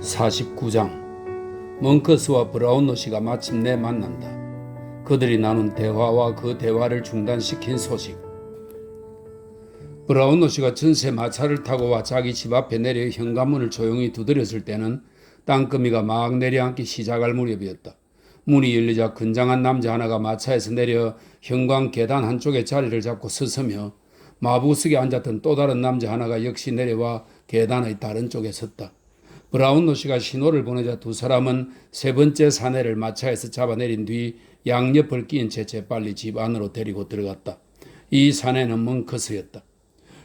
49장 멍커스와 브라운노시가 마침내 만난다. 그들이 나눈 대화와 그 대화를 중단시킨 소식. 브라운노시가 전세 마차를 타고 와 자기 집 앞에 내려 현관문을 조용히 두드렸을 때는 땅거미가 막 내려앉기 시작할 무렵이었다. 문이 열리자 건장한 남자 하나가 마차에서 내려 현관 계단 한쪽에 자리를 잡고 서서며 마부석에 앉았던 또 다른 남자 하나가 역시 내려와 계단의 다른 쪽에 섰다. 브라운노시가 신호를 보내자 두 사람은 세 번째 사내를 마차에서 잡아내린 뒤 양옆을 끼인 채 재빨리 집 안으로 데리고 들어갔다. 이 사내는 멍커스였다.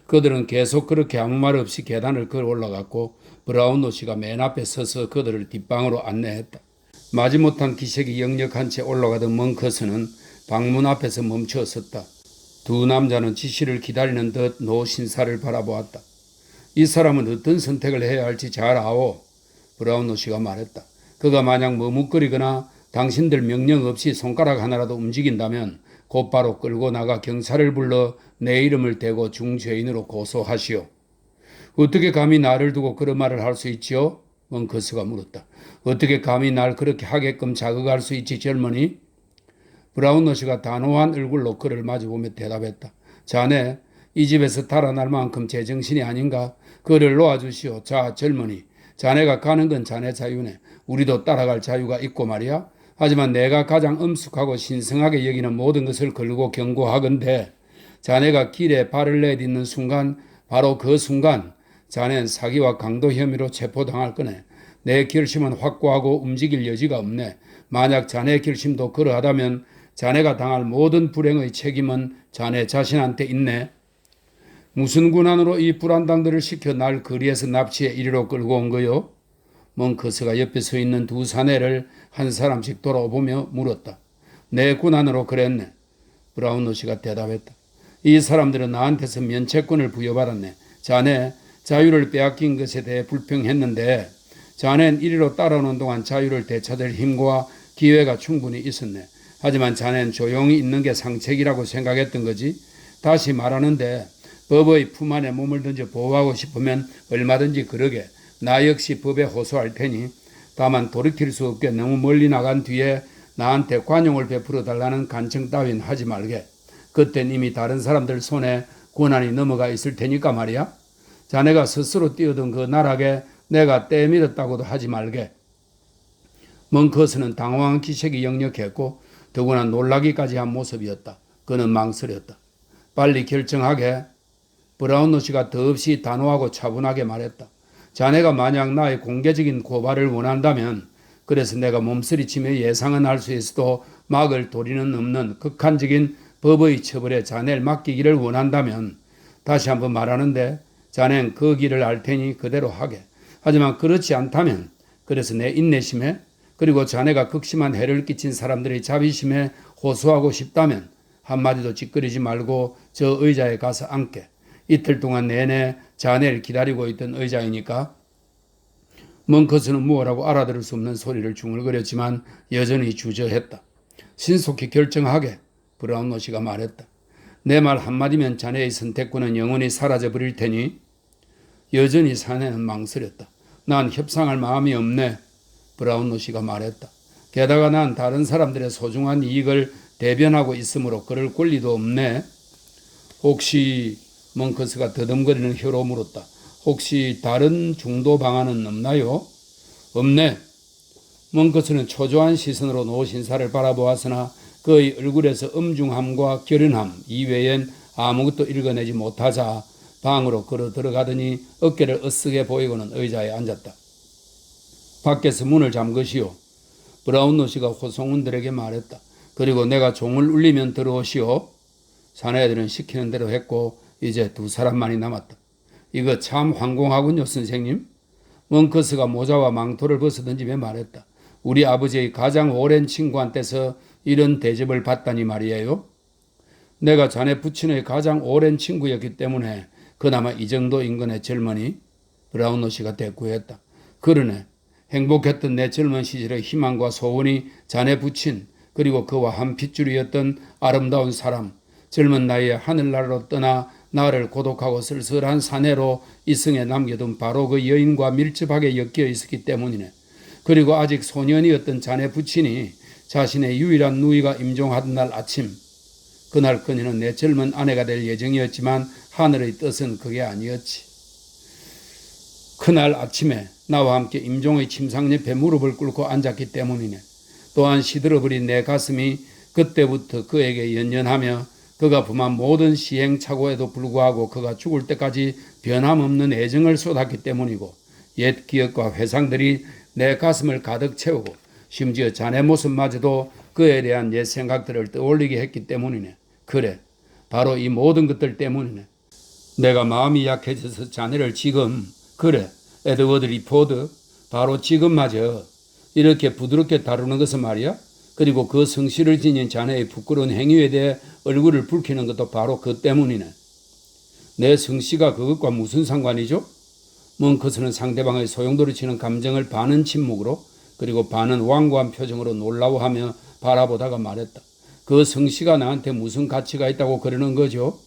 그들은 계속 그렇게 아무 말 없이 계단을 걸어 올라갔고 브라운노시가 맨 앞에 서서 그들을 뒷방으로 안내했다. 마지못한 기색이 역력한 채 올라가던 멍커스는 방문 앞에서 멈춰 섰다. 두 남자는 지시를 기다리는 듯 노 신사를 바라보았다. 이 사람은 어떤 선택을 해야 할지 잘 아오. 브라운노시가 말했다. 그가 만약 머뭇거리거나 당신들 명령 없이 손가락 하나라도 움직인다면 곧바로 끌고 나가 경찰을 불러 내 이름을 대고 중죄인으로 고소하시오. 어떻게 감히 나를 두고 그런 말을 할 수 있지요? 멍커스가 물었다. 어떻게 감히 날 그렇게 하게끔 자극할 수 있지 젊은이? 브라운노시가 단호한 얼굴로 그를 마주보며 대답했다. 자네 이 집에서 달아날 만큼 제정신이 아닌가? 그를 놓아주시오. 자 젊은이, 자네가 가는 건 자네 자유네. 우리도 따라갈 자유가 있고 말이야. 하지만 내가 가장 엄숙하고 신성하게 여기는 모든 것을 걸고 경고하건대 자네가 길에 발을 내딛는 순간, 바로 그 순간 자넨 사기와 강도 혐의로 체포당할 거네. 내 결심은 확고하고 움직일 여지가 없네. 만약 자네 결심도 그러하다면 자네가 당할 모든 불행의 책임은 자네 자신한테 있네. 무슨 군한으로 이 불안당들을 시켜 날 거리에서 납치해 이리로 끌고 온 거요? 멍커스가 옆에 서 있는 두 사내를 한 사람씩 돌아보며 물었다. 내 군한으로 그랬네. 브라운노시가 대답했다. 이 사람들은 나한테서 면책권을 부여받았네. 자네 자유를 빼앗긴 것에 대해 불평했는데 자넨 이리로 따라오는 동안 자유를 되찾을 힘과 기회가 충분히 있었네. 하지만 자넨 조용히 있는 게 상책이라고 생각했던 거지. 다시 말하는데 법의 품 안에 몸을 던져 보호하고 싶으면 얼마든지 그러게. 나 역시 법에 호소할 테니 다만 돌이킬 수 없게 너무 멀리 나간 뒤에 나한테 관용을 베풀어 달라는 간청 따윈 하지 말게. 그땐 이미 다른 사람들 손에 권한이 넘어가 있을 테니까 말이야. 자네가 스스로 뛰어든 그 나락에 내가 떼밀었다고도 하지 말게. 멍커스는 당황한 기색이 역력했고 더구나 놀라기까지 한 모습이었다. 그는 망설였다. 빨리 결정하게. 브라운노시가 더없이 단호하고 차분하게 말했다. 자네가 만약 나의 공개적인 고발을 원한다면, 그래서 내가 몸서리치며 예상은 할 수 있어도 막을 도리는 없는 극한적인 법의 처벌에 자네를 맡기기를 원한다면, 다시 한번 말하는데 자넨 그 길을 알 테니 그대로 하게. 하지만 그렇지 않다면, 그래서 내 인내심에 그리고 자네가 극심한 해를 끼친 사람들의 자비심에 호소하고 싶다면 한마디도 찌끄리지 말고 저 의자에 가서 앉게. 이틀 동안 내내 자네를 기다리고 있던 의자이니까. 멍커스는 무엇라고 알아들을 수 없는 소리를 중얼거렸지만 여전히 주저했다. 신속히 결정하게. 브라운노시가 말했다. 내 말 한마디면 자네의 선택권은 영원히 사라져버릴 테니. 여전히 사내는 망설였다. 난 협상할 마음이 없네. 브라운노시가 말했다. 게다가 난 다른 사람들의 소중한 이익을 대변하고 있으므로 그럴 권리도 없네. 혹시 멍커스가 더듬거리는 혀로 물었다. 혹시 다른 중도 방안은 없나요? 없네. 멍커스는 초조한 시선으로 노 신사를 바라보았으나 그의 얼굴에서 엄중함과 결연함 이외엔 아무것도 읽어내지 못하자 방으로 걸어 들어가더니 어깨를 으쓱해 보이고는 의자에 앉았다. 밖에서 문을 잠그시오. 브라운노시가 호송원들에게 말했다. 그리고 내가 종을 울리면 들어오시오. 사내들은 시키는 대로 했고 이제 두 사람만이 남았다. 이거 참 황공하군요, 선생님. 멍커스가 모자와 망토를 벗어던지며 말했다. 우리 아버지의 가장 오랜 친구한테서 이런 대접을 받다니 말이에요. 내가 자네 부친의 가장 오랜 친구였기 때문에 그나마 이 정도인 거네, 젊은이. 브라운노시가 대꾸했다. 그러네. 행복했던 내 젊은 시절의 희망과 소원이 자네 부친 그리고 그와 한 핏줄이었던 아름다운 사람, 젊은 나이에 하늘나라로 떠나 나를 고독하고 쓸쓸한 사내로 이승에 남겨둔 바로 그 여인과 밀접하게 엮여 있었기 때문이네. 그리고 아직 소년이었던 자네 부친이 자신의 유일한 누이가 임종하던 날 아침, 그날 그녀는 내 젊은 아내가 될 예정이었지만 하늘의 뜻은 그게 아니었지. 그날 아침에 나와 함께 임종의 침상 옆에 무릎을 꿇고 앉았기 때문이네. 또한 시들어버린 내 가슴이 그때부터 그에게 연연하며 그가 범한 모든 시행착오에도 불구하고 그가 죽을 때까지 변함없는 애정을 쏟았기 때문이고, 옛 기억과 회상들이 내 가슴을 가득 채우고 심지어 자네 모습마저도 그에 대한 옛 생각들을 떠올리게 했기 때문이네. 그래, 바로 이 모든 것들 때문이네. 내가 마음이 약해져서 자네를 지금, 그래, 에드워드 리포드, 바로 지금마저 이렇게 부드럽게 다루는 것은 말이야. 그리고 그 성실을 지닌 자네의 부끄러운 행위에 대해 얼굴을 붉히는 것도 바로 그 때문이네. 내 성씨가 그것과 무슨 상관이죠? 멍크스는 상대방의 소용돌이 치는 감정을 반은 침묵으로 그리고 반은 완고한 표정으로 놀라워하며 바라보다가 말했다. 그 성씨가 나한테 무슨 가치가 있다고 그러는 거죠?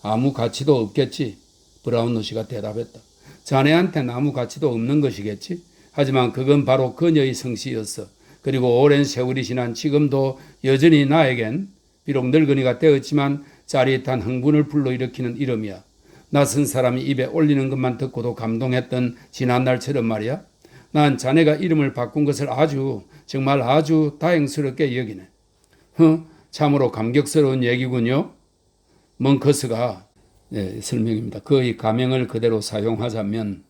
아무 가치도 없겠지. 브라운로 씨가 대답했다. 자네한테는 아무 가치도 없는 것이겠지. 하지만 그건 바로 그녀의 성씨였어. 그리고 오랜 세월이 지난 지금도 여전히 나에겐 비록 늙은이가 되었지만 짜릿한 흥분을 불러일으키는 이름이야. 낯선 사람이 입에 올리는 것만 듣고도 감동했던 지난날처럼 말이야. 난 자네가 이름을 바꾼 것을 정말 아주 다행스럽게 여기네. 참으로 감격스러운 얘기군요. 멍커스가 설명입니다. 그의 가명을 그대로 사용하자면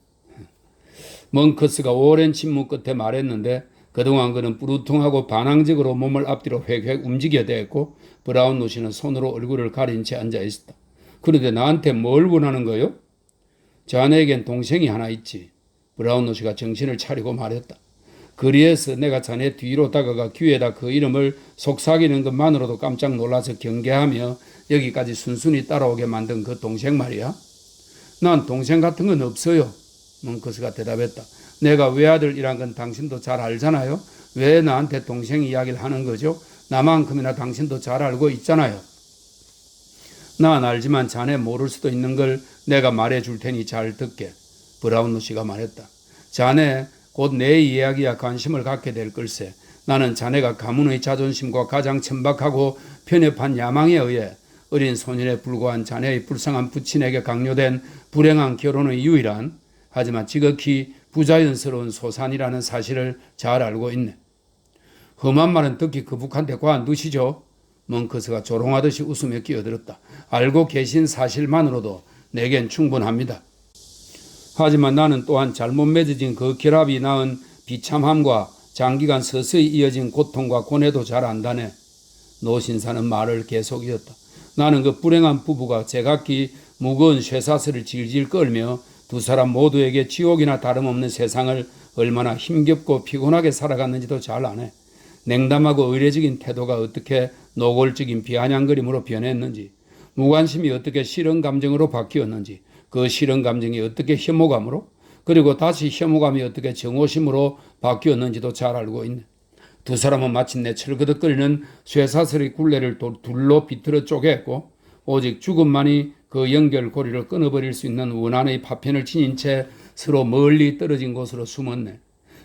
멍커스가 오랜 침묵 끝에 말했는데 그동안 그는 뿌루퉁하고 반항적으로 몸을 앞뒤로 획획 움직여 대했고 브라운로 씨는 손으로 얼굴을 가린 채 앉아 있었다. 그런데 나한테 뭘 원하는 거요? 자네에겐 동생이 하나 있지. 브라운로 씨가 정신을 차리고 말했다. 그리해서 내가 자네 뒤로 다가가 귀에다 그 이름을 속삭이는 것만으로도 깜짝 놀라서 경계하며 여기까지 순순히 따라오게 만든 그 동생 말이야. 난 동생 같은 건 없어요. 멍커스가 대답했다. 내가 외아들이란 건 당신도 잘 알잖아요. 왜 나한테 동생 이야기를 하는 거죠? 나만큼이나 당신도 잘 알고 있잖아요. 난 알지만 자네 모를 수도 있는 걸 내가 말해줄 테니 잘 듣게. 브라운로 씨가 말했다. 자네 곧 내 이야기에 관심을 갖게 될 걸세. 나는 자네가 가문의 자존심과 가장 천박하고 편협한 야망에 의해 어린 소년에 불과한 자네의 불쌍한 부친에게 강요된 불행한 결혼의 유일한 하지만 지극히 부자연스러운 소산이라는 사실을 잘 알고 있네. 험한 말은 듣기 거북한데 과한 누시죠? 멍커스가 조롱하듯이 웃으며 끼어들었다. 알고 계신 사실만으로도 내겐 충분합니다. 하지만 나는 또한 잘못 맺어진 그 결합이 낳은 비참함과 장기간 서서히 이어진 고통과 고뇌도 잘 안다네. 노신사는 말을 계속 이었다. 나는 그 불행한 부부가 제각기 무거운 쇠사슬을 질질 끌며 두 사람 모두에게 지옥이나 다름없는 세상을 얼마나 힘겹고 피곤하게 살아갔는지도 잘 아네. 냉담하고 의례적인 태도가 어떻게 노골적인 비아냥거림으로 변했는지, 무관심이 어떻게 싫은 감정으로 바뀌었는지, 그 싫은 감정이 어떻게 혐오감으로, 그리고 다시 혐오감이 어떻게 정오심으로 바뀌었는지도 잘 알고 있네. 두 사람은 마침내 철거덕거리는 쇠사슬의 굴레를 둘로 비틀어 쪼개고 오직 죽음만이 그 연결고리를 끊어버릴 수 있는 원한의 파편을 지닌 채 서로 멀리 떨어진 곳으로 숨었네.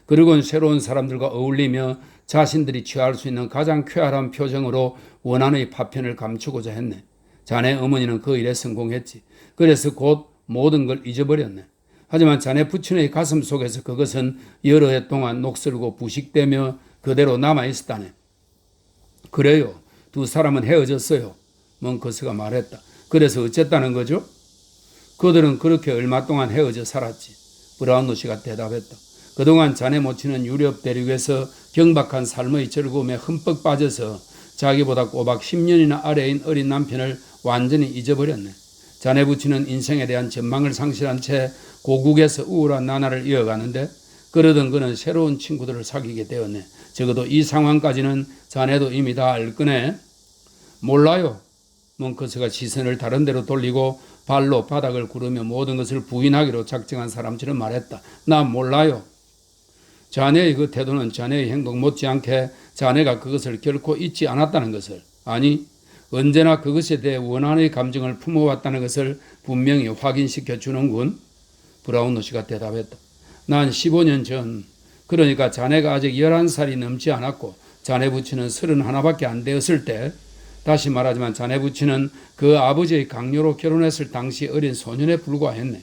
그리고는 새로운 사람들과 어울리며 자신들이 취할 수 있는 가장 쾌활한 표정으로 원한의 파편을 감추고자 했네. 자네 어머니는 그 일에 성공했지. 그래서 곧 모든 걸 잊어버렸네. 하지만 자네 부친의 가슴 속에서 그것은 여러 해 동안 녹슬고 부식되며 그대로 남아있었다네. 그래요. 두 사람은 헤어졌어요. 멍커스가 말했다. 그래서 어쨌다는 거죠? 그들은 그렇게 얼마 동안 헤어져 살았지. 브라운로 씨가 대답했다. 그동안 자네 모친은 유럽 대륙에서 경박한 삶의 즐거움에 흠뻑 빠져서 자기보다 꼬박 10년이나 아래인 어린 남편을 완전히 잊어버렸네. 자네 부친은 인생에 대한 전망을 상실한 채 고국에서 우울한 나날을 이어가는데 그러던 그는 새로운 친구들을 사귀게 되었네. 적어도 이 상황까지는 자네도 이미 다 알 거네. 몰라요. 멍커스가 시선을 다른 데로 돌리고 발로 바닥을 구르며 모든 것을 부인하기로 작정한 사람처럼 말했다. 나 몰라요. 자네의 그 태도는 자네의 행동 못지않게 자네가 그것을 결코 잊지 않았다는 것을, 아니 언제나 그것에 대해 원한의 감정을 품어왔다는 것을 분명히 확인시켜 주는군. 브라운로 씨가 대답했다. 난 15년 전, 그러니까 자네가 아직 11살이 넘지 않았고 자네 부친은 31밖에 안 되었을 때, 다시 말하지만 자네 부친은 그 아버지의 강요로 결혼했을 당시 어린 소년에 불과했네.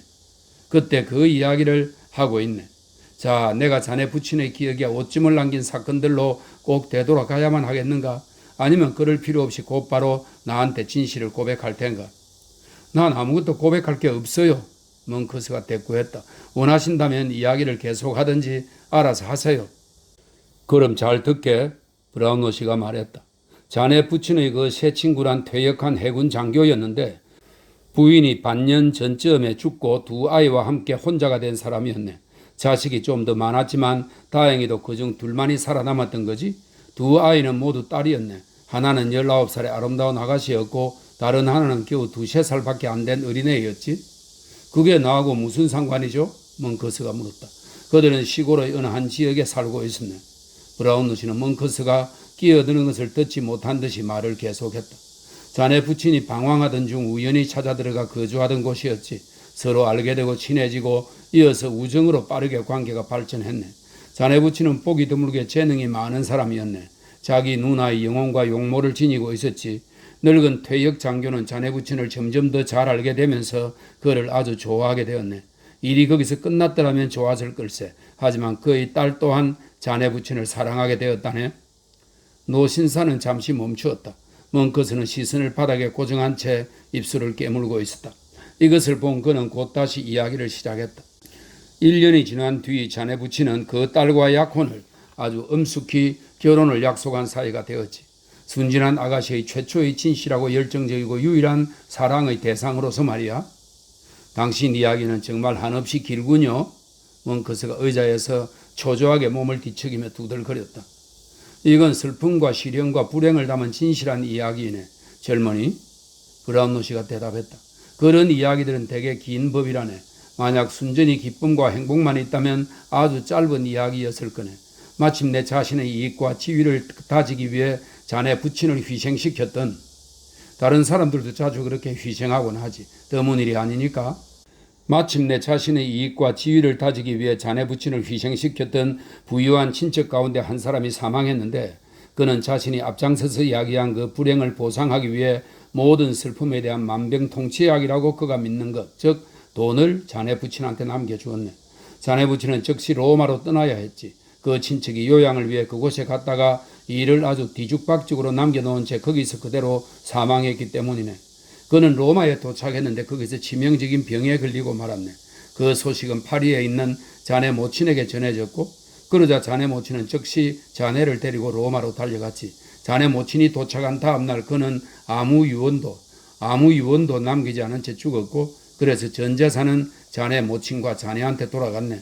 그때 그 이야기를 하고 있네. 자, 내가 자네 부친의 기억에 오점을 남긴 사건들로 꼭 되돌아가야만 하겠는가? 아니면 그럴 필요 없이 곧바로 나한테 진실을 고백할 텐가? 난 아무것도 고백할 게 없어요. 멍커스가 대꾸했다. 원하신다면 이야기를 계속하든지 알아서 하세요. 그럼 잘 듣게. 브라운로 씨가 말했다. 자네 부친의 그 새 친구란 퇴역한 해군 장교였는데 부인이 반년 전쯤에 죽고 두 아이와 함께 혼자가 된 사람이었네. 자식이 좀 더 많았지만 다행히도 그중 둘만이 살아남았던 거지. 두 아이는 모두 딸이었네. 하나는 19살의 아름다운 아가씨였고 다른 하나는 겨우 2~3살밖에 안 된 어린애였지. 그게 나하고 무슨 상관이죠? 멍커스가 물었다. 그들은 시골의 어느 한 지역에 살고 있었네. 브라운로 씨는 멍커스가 끼어드는 것을 듣지 못한 듯이 말을 계속했다. 자네 부친이 방황하던 중 우연히 찾아 들어가 거주하던 곳이었지. 서로 알게 되고 친해지고 이어서 우정으로 빠르게 관계가 발전했네. 자네 부친은 보기 드물게 재능이 많은 사람이었네. 자기 누나의 영혼과 용모를 지니고 있었지. 늙은 퇴역 장교는 자네 부친을 점점 더 잘 알게 되면서 그를 아주 좋아하게 되었네. 일이 거기서 끝났더라면 좋았을 걸세. 하지만 그의 딸 또한 자네 부친을 사랑하게 되었다네. 노신사는 잠시 멈추었다. 멍커스는 시선을 바닥에 고정한 채 입술을 깨물고 있었다. 이것을 본 그는 곧 다시 이야기를 시작했다. 1년이 지난 뒤 자네 부친은 그 딸과 약혼을 아주 엄숙히 결혼을 약속한 사이가 되었지. 순진한 아가씨의 최초의 진실하고 열정적이고 유일한 사랑의 대상으로서 말이야. 당신 이야기는 정말 한없이 길군요. 멍커스가 의자에서 초조하게 몸을 뒤척이며 두들거렸다. 이건 슬픔과 시련과 불행을 담은 진실한 이야기이네. 젊은이? 브라운로 씨가 대답했다. 그런 이야기들은 되게 긴 법이라네. 만약 순전히 기쁨과 행복만 있다면 아주 짧은 이야기였을 거네. 마침내 자신의 이익과 지위를 다지기 위해 자네 부친을 희생시켰던, 다른 사람들도 자주 그렇게 희생하곤 하지. 드문 일이 아니니까. 마침내 자신의 이익과 지위를 다지기 위해 자네 부친을 희생시켰던 부유한 친척 가운데 한 사람이 사망했는데 그는 자신이 앞장서서 이야기한 그 불행을 보상하기 위해 모든 슬픔에 대한 만병통치약이라고 그가 믿는 것, 즉 돈을 자네 부친한테 남겨주었네. 자네 부친은 즉시 로마로 떠나야 했지. 그 친척이 요양을 위해 그곳에 갔다가 일을 아주 뒤죽박죽으로 남겨놓은 채 거기서 그대로 사망했기 때문이네. 그는 로마에 도착했는데 거기서 치명적인 병에 걸리고 말았네. 그 소식은 파리에 있는 자네 모친에게 전해졌고 그러자 자네 모친은 즉시 자네를 데리고 로마로 달려갔지. 자네 모친이 도착한 다음날 그는 아무 유언도 남기지 않은 채 죽었고 그래서 전 재산은 자네 모친과 자네한테 돌아갔네.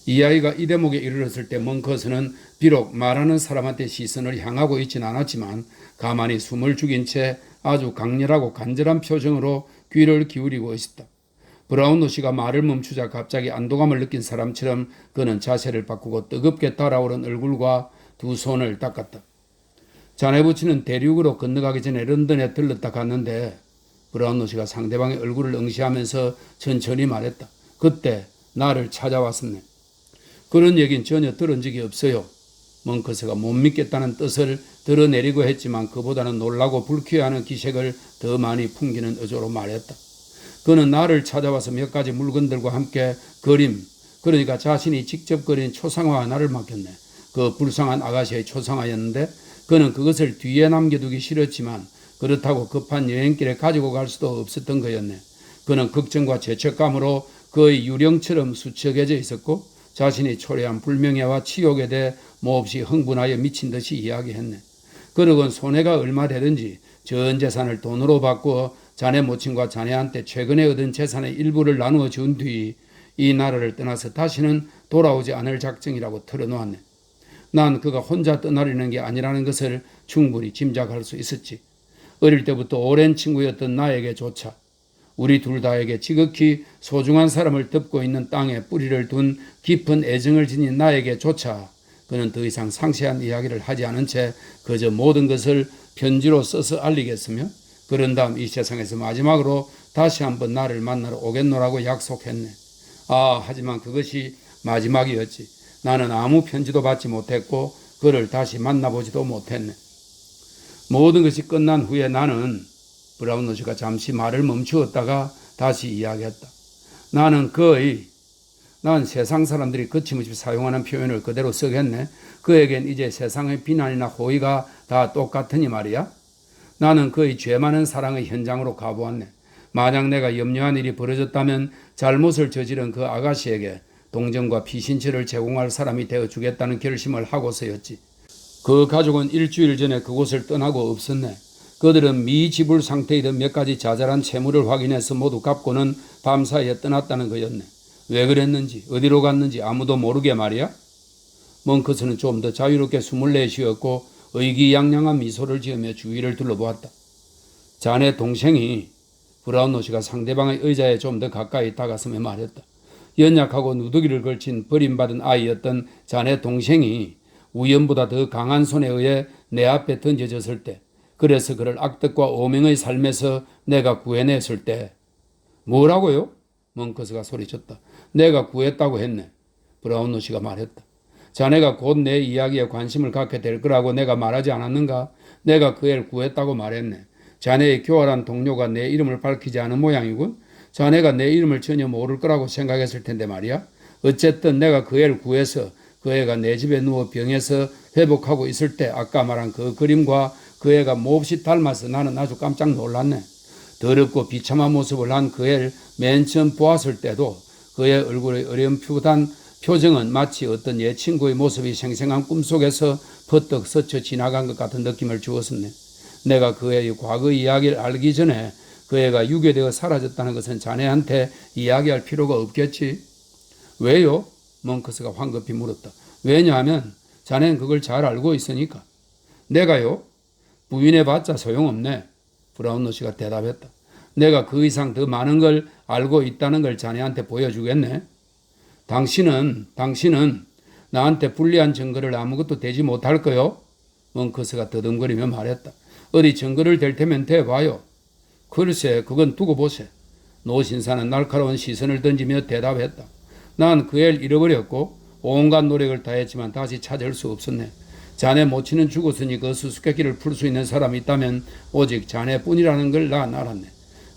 이 아이가 이 대목에 이르렀을 때 멍커스는 비록 말하는 사람한테 시선을 향하고 있진 않았지만 가만히 숨을 죽인 채 아주 강렬하고 간절한 표정으로 귀를 기울이고 있었다. 브라운로 씨가 말을 멈추자 갑자기 안도감을 느낀 사람처럼 그는 자세를 바꾸고 뜨겁게 달아오른 얼굴과 두 손을 닦았다. 자네 부친은 대륙으로 건너가기 전에 런던에 들렀다 갔는데 브라운로 씨가 상대방의 얼굴을 응시하면서 천천히 말했다. 그때 나를 찾아왔었네. 그런 얘기는 전혀 들은 적이 없어요. 멍커스가 못 믿겠다는 뜻을 드러내리고 했지만 그보다는 놀라고 불쾌해하는 기색을 더 많이 풍기는 어조로 말했다. 그는 나를 찾아와서 몇 가지 물건들과 함께 그림, 그러니까 자신이 직접 그린 초상화 하나를 맡겼네. 그 불쌍한 아가씨의 초상화였는데 그는 그것을 뒤에 남겨두기 싫었지만 그렇다고 급한 여행길에 가지고 갈 수도 없었던 거였네. 그는 걱정과 죄책감으로 그의 유령처럼 수척해져 있었고 자신이 초래한 불명예와 치욕에 대해 몹시 흥분하여 미친 듯이 이야기했네. 그러곤 손해가 얼마 되든지 전 재산을 돈으로 바꾸어 자네 모친과 자네한테 최근에 얻은 재산의 일부를 나누어 준 뒤 이 나라를 떠나서 다시는 돌아오지 않을 작정이라고 털어놓았네. 난 그가 혼자 떠나려는 게 아니라는 것을 충분히 짐작할 수 있었지. 어릴 때부터 오랜 친구였던 나에게조차 우리 둘 다에게 지극히 소중한 사람을 덮고 있는 땅에 뿌리를 둔 깊은 애정을 지닌 나에게조차 그는 더 이상 상세한 이야기를 하지 않은 채 그저 모든 것을 편지로 써서 알리겠으며 그런 다음 이 세상에서 마지막으로 다시 한번 나를 만나러 오겠노라고 약속했네. 하지만 그것이 마지막이었지. 나는 아무 편지도 받지 못했고 그를 다시 만나보지도 못했네. 모든 것이 끝난 후에 나는 브라운노시가 잠시 말을 멈추었다가 다시 이야기했다. 난 세상 사람들이 거침없이 사용하는 표현을 그대로 쓰겠네. 그에겐 이제 세상의 비난이나 호의가 다 똑같으니 말이야. 나는 그의 죄 많은 사랑의 현장으로 가보았네. 만약 내가 염려한 일이 벌어졌다면 잘못을 저지른 그 아가씨에게 동정과 피신처를 제공할 사람이 되어주겠다는 결심을 하고서였지. 그 가족은 일주일 전에 그곳을 떠나고 없었네. 그들은 미지불 상태이던 몇 가지 자잘한 채무를 확인해서 모두 갚고는 밤사이에 떠났다는 거였네. 왜 그랬는지 어디로 갔는지 아무도 모르게 말이야. 멍크스는 좀 더 자유롭게 숨을 내쉬었고 의기양양한 미소를 지으며 주위를 둘러보았다. 자네 동생이 브라운노시가 상대방의 의자에 좀 더 가까이 다가서며 말했다. 연약하고 누더기를 걸친 버림받은 아이였던 자네 동생이 우연보다 더 강한 손에 의해 내 앞에 던져졌을 때, 그래서 그를 악덕과 오명의 삶에서 내가 구해냈을 때. 뭐라고요? 멍크스가 소리쳤다. 내가 구했다고 했네. 브라운노시가 말했다. 자네가 곧 내 이야기에 관심을 갖게 될 거라고 내가 말하지 않았는가? 내가 그 애를 구했다고 말했네. 자네의 교활한 동료가 내 이름을 밝히지 않은 모양이군. 자네가 내 이름을 전혀 모를 거라고 생각했을 텐데 말이야. 어쨌든 내가 그 애를 구해서 그 애가 내 집에 누워 병에서 회복하고 있을 때 아까 말한 그 그림과 그 애가 몹시 닮아서 나는 아주 깜짝 놀랐네. 더럽고 비참한 모습을 한 그 애를 맨 처음 보았을 때도 그의 얼굴의 어렴풋한 표정은 마치 어떤 옛 친구의 모습이 생생한 꿈속에서 퍼뜩 스쳐 지나간 것 같은 느낌을 주었었네. 내가 그 애의 과거 이야기를 알기 전에 그 애가 유괴되어 사라졌다는 것은 자네한테 이야기할 필요가 없겠지. 왜요? 멍크스가 황급히 물었다. 왜냐하면 자네는 그걸 잘 알고 있으니까. 내가요? 부인해봤자 소용없네. 브라운노시가 대답했다. 내가 그 이상 더 많은 걸 알고 있다는 걸 자네한테 보여주겠네. 당신은 나한테 불리한 증거를 아무것도 대지 못할 거요? 멍크스가 더듬거리며 말했다. 어디 증거를 댈 테면 대봐요. 글쎄, 그건 두고 보세. 노 신사는 날카로운 시선을 던지며 대답했다. 난 그 애를 잃어버렸고 온갖 노력을 다했지만 다시 찾을 수 없었네. 자네 모친은 죽었으니 그 수수께끼를 풀 수 있는 사람이 있다면 오직 자네뿐이라는 걸 난 알았네.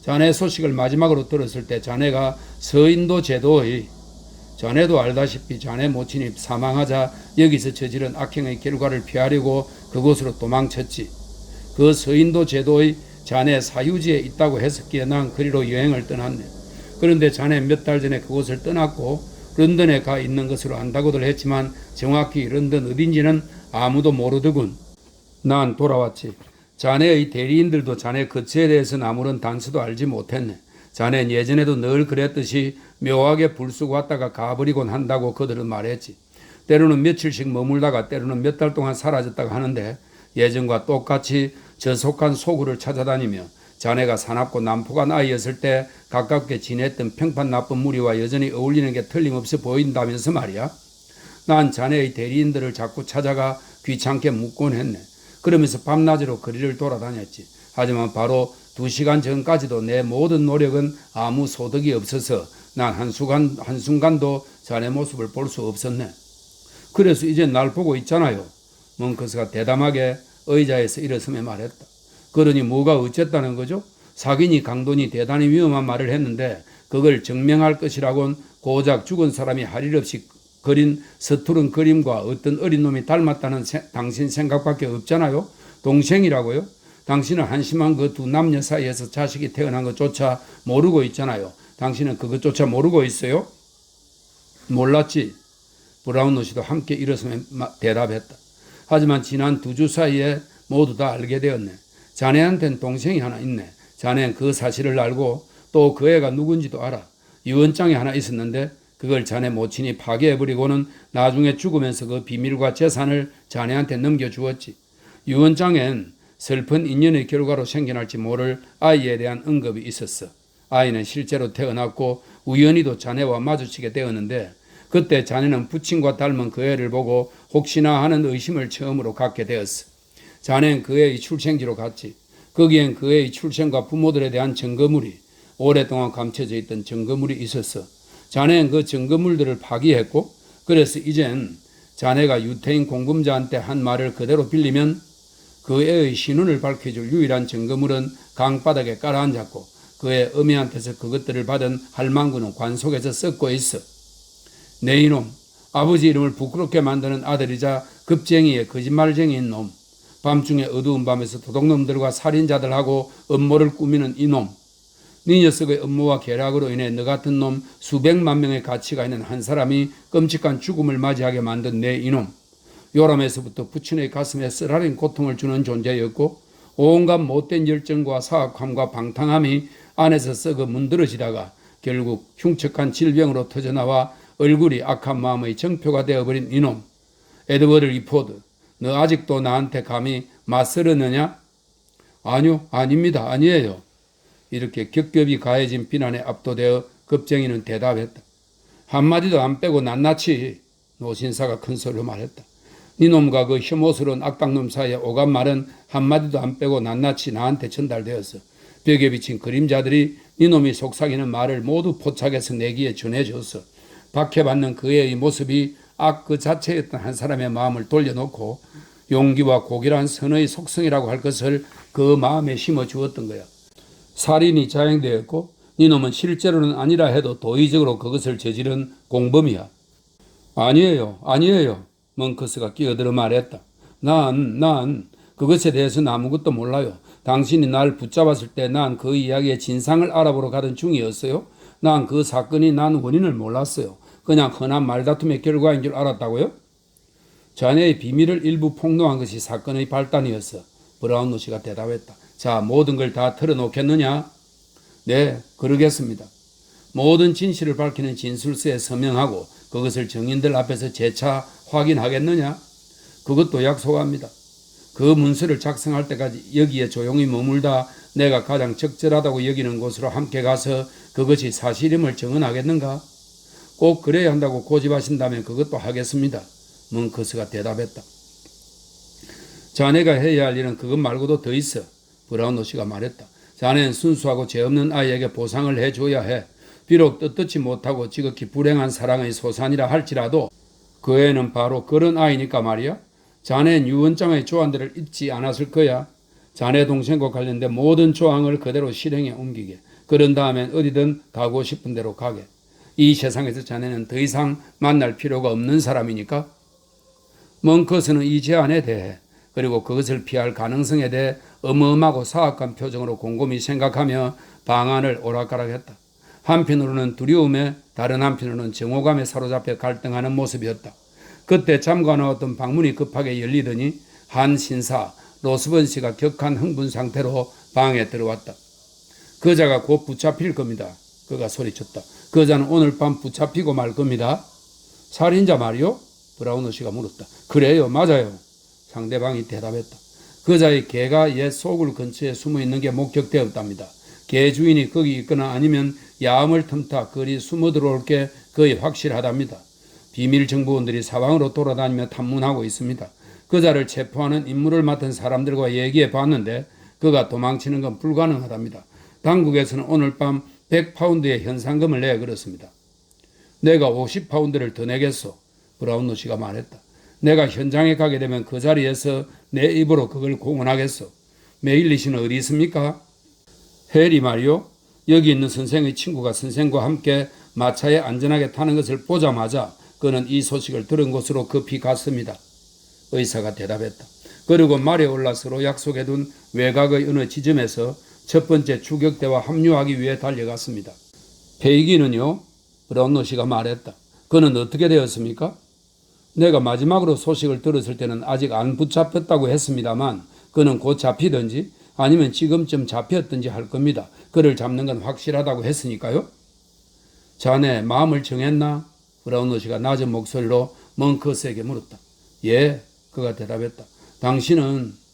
자네 소식을 마지막으로 들었을 때 자네가 서인도 제도의, 자네도 알다시피 자네 모친이 사망하자 여기서 저지른 악행의 결과를 피하려고 그곳으로 도망쳤지. 그 서인도 제도의 자네 사유지에 있다고 했었기에 난 그리로 여행을 떠났네. 그런데 자네 몇 달 전에 그곳을 떠났고 런던에 가 있는 것으로 안다고들 했지만 정확히 런던 어딘지는 아무도 모르더군. 난 돌아왔지. 자네의 대리인들도 자네 거처에 대해서는 아무런 단서도 알지 못했네. 자네는 예전에도 늘 그랬듯이 묘하게 불쑥 왔다가 가버리곤 한다고 그들은 말했지. 때로는 며칠씩 머물다가 때로는 몇 달 동안 사라졌다가 하는데 예전과 똑같이 저속한 소굴을 찾아다니며 자네가 사납고 난폭한 아이였을 때 가깝게 지냈던 평판 나쁜 무리와 여전히 어울리는 게 틀림없이 보인다면서 말이야. 난 자네의 대리인들을 자꾸 찾아가 귀찮게 묻곤 했네. 그러면서 밤낮으로 거리를 돌아다녔지. 하지만 바로 2시간 전까지도 내 모든 노력은 아무 소득이 없어서 난 한순간도 자네 모습을 볼 수 없었네. 그래서 이제 날 보고 있잖아요. 멍크스가 대담하게 의자에서 일어서며 말했다. 그러니 뭐가 어쨌다는 거죠? 사기니 강도니 대단히 위험한 말을 했는데 그걸 증명할 것이라곤 고작 죽은 사람이 할 일 없이 그린 서투른 그림과 어떤 어린 놈이 닮았다는 당신 생각밖에 없잖아요. 동생이라고요? 당신은 한심한 그 두 남녀 사이에서 자식이 태어난 것조차 모르고 있잖아요. 당신은 그것조차 모르고 있어요? 몰랐지. 브라운노시도 함께 일어서며 대답했다. 하지만 지난 2주 사이에 모두 다 알게 되었네. 자네한테는 동생이 하나 있네. 자네는 그 사실을 알고 또 그 애가 누군지도 알아. 유언장이 하나 있었는데 그걸 자네 모친이 파괴해버리고는 나중에 죽으면서 그 비밀과 재산을 자네한테 넘겨주었지. 유언장엔 슬픈 인연의 결과로 생겨날지 모를 아이에 대한 언급이 있었어. 아이는 실제로 태어났고 우연히도 자네와 마주치게 되었는데 그때 자네는 부친과 닮은 그 애를 보고 혹시나 하는 의심을 처음으로 갖게 되었어. 자네는 그 애의 출생지로 갔지. 거기엔 그 애의 출생과 부모들에 대한 증거물이 오랫동안 감춰져 있던 증거물이 있었어. 자네는 그 증거물들을 파기했고 그래서 이젠 자네가 유태인 공금자한테 한 말을 그대로 빌리면 그 애의 신원을 밝혀줄 유일한 증거물은 강바닥에 깔아앉았고 그의 어미한테서 그것들을 받은 할망구는 관속에서 썩고 있어. 내 이놈, 아버지 이름을 부끄럽게 만드는 아들이자 급쟁이의 거짓말쟁이인 놈, 밤중에 어두운 밤에서 도둑놈들과 살인자들하고 음모를 꾸미는 이놈, 네 녀석의 음모와 계략으로 인해 너 같은 놈 수백만 명의 가치가 있는 한 사람이 끔찍한 죽음을 맞이하게 만든 내 이놈, 요람에서부터 부친의 가슴에 쓰라린 고통을 주는 존재였고 온갖 못된 열정과 사악함과 방탕함이 안에서 썩어 문드러지다가 결국 흉측한 질병으로 터져나와 얼굴이 악한 마음의 정표가 되어버린 이놈, 에드워드 리포드, 너 아직도 나한테 감히 맞서려느냐? 아니요, 아닙니다, 아니에요. 이렇게 겹겹이 가해진 비난에 압도되어 급쟁이는 대답했다. 한마디도 안 빼고 낱낱이 노신사가 큰 소리로 말했다. 니놈과 그 혐오스러운 악당놈 사이에 오간 말은 한마디도 안 빼고 낱낱이 나한테 전달되었어. 벽에 비친 그림자들이 니놈이 속삭이는 말을 모두 포착해서 내기에 전해줬어. 박해받는 그 애의 모습이 악 그 자체였던 한 사람의 마음을 돌려놓고 용기와 고결한 선의 속성이라고 할 것을 그 마음에 심어주었던 거야. 살인이 자행되었고 니놈은 실제로는 아니라 해도 도의적으로 그것을 저지른 공범이야. 아니에요, 아니에요. 멍커스가 끼어들어 말했다. 난 그것에 대해서는 아무것도 몰라요. 당신이 날 붙잡았을 때 난 그 이야기의 진상을 알아보러 가던 중이었어요. 난 그 사건이 난 원인을 몰랐어요. 그냥 흔한 말다툼의 결과인 줄 알았다고요? 자네의 비밀을 일부 폭로한 것이 사건의 발단이었어. 브라운로 씨가 대답했다. 자, 모든 걸 다 털어놓겠느냐? 네, 그러겠습니다. 모든 진실을 밝히는 진술서에 서명하고 그것을 정인들 앞에서 재차 확인하겠느냐? 그것도 약속합니다. 그 문서를 작성할 때까지 여기에 조용히 머물다 내가 가장 적절하다고 여기는 곳으로 함께 가서 그것이 사실임을 증언하겠는가? 꼭 그래야 한다고 고집하신다면 그것도 하겠습니다. 멍커스가 대답했다. 자네가 해야 할 일은 그것 말고도 더 있어. 브라운로 씨가 말했다. 자네는 순수하고 죄 없는 아이에게 보상을 해줘야 해. 비록 떳떳지 못하고 지극히 불행한 사랑의 소산이라 할지라도 그 애는 바로 그런 아이니까 말이야. 자네는 유언장의 조항들을 잊지 않았을 거야. 자네 동생과 관련된 모든 조항을 그대로 실행에 옮기게. 그런 다음엔 어디든 가고 싶은 대로 가게. 이 세상에서 자네는 더 이상 만날 필요가 없는 사람이니까. 멍커스는 이 제안에 대해 그리고 그것을 피할 가능성에 대해 어마어마하고 사악한 표정으로 곰곰이 생각하며 방안을 오락가락했다. 한편으로는 두려움에 다른 한편으로는 정오감에 사로잡혀 갈등하는 모습이었다. 그때 잠가 나왔던 방문이 급하게 열리더니 한 신사 로스번 씨가 격한 흥분 상태로 방에 들어왔다. 그자가 곧 붙잡힐 겁니다. 그가 소리쳤다. 그자는 오늘 밤 붙잡히고 말 겁니다. 살인자 말이요? 브라운로 씨가 물었다. 그래요, 맞아요. 상대방이 대답했다. 그자의 개가 옛 소굴 근처에 숨어있는 게 목격되었답니다. 개 주인이 거기 있거나 아니면 야암을 틈타 거리 숨어 들어올 게 거의 확실하답니다. 비밀 정보원들이 사방으로 돌아다니며 탐문하고 있습니다. 그자를 체포하는 임무를 맡은 사람들과 얘기해 봤는데 그가 도망치는 건 불가능하답니다. 당국에서는 오늘 밤 100파운드의 현상금을 내 그렇습니다. 내가 50파운드를 더 내겠소. 브라운로 씨가 말했다. 내가 현장에 가게 되면 그 자리에서 내 입으로 그걸 공언하겠소. 메일리 씨는 어디 있습니까? 해리 말이요. 여기 있는 선생의 친구가 선생과 함께 마차에 안전하게 타는 것을 보자마자 그는 이 소식을 들은 곳으로 급히 갔습니다. 의사가 대답했다. 그리고 말에 올라 서로 약속해둔 외곽의 어느 지점에서 첫 번째 추격대와 합류하기 위해 달려갔습니다. 페이기는요? 브라운로 씨가 말했다. 그는 어떻게 되었습니까? 내가 마지막으로 소식을 들었을 때는 아직 안 붙잡혔다고 했습니다만 그는 곧 잡히든지 아니면 지금쯤 잡혔든지 할 겁니다. 그를 잡는 건 확실하다고 했으니까요. 자네 마음을 정했나? 브라운로 씨가 낮은 목소리로 멍커스에게 물었다. 예, 그가 대답했다.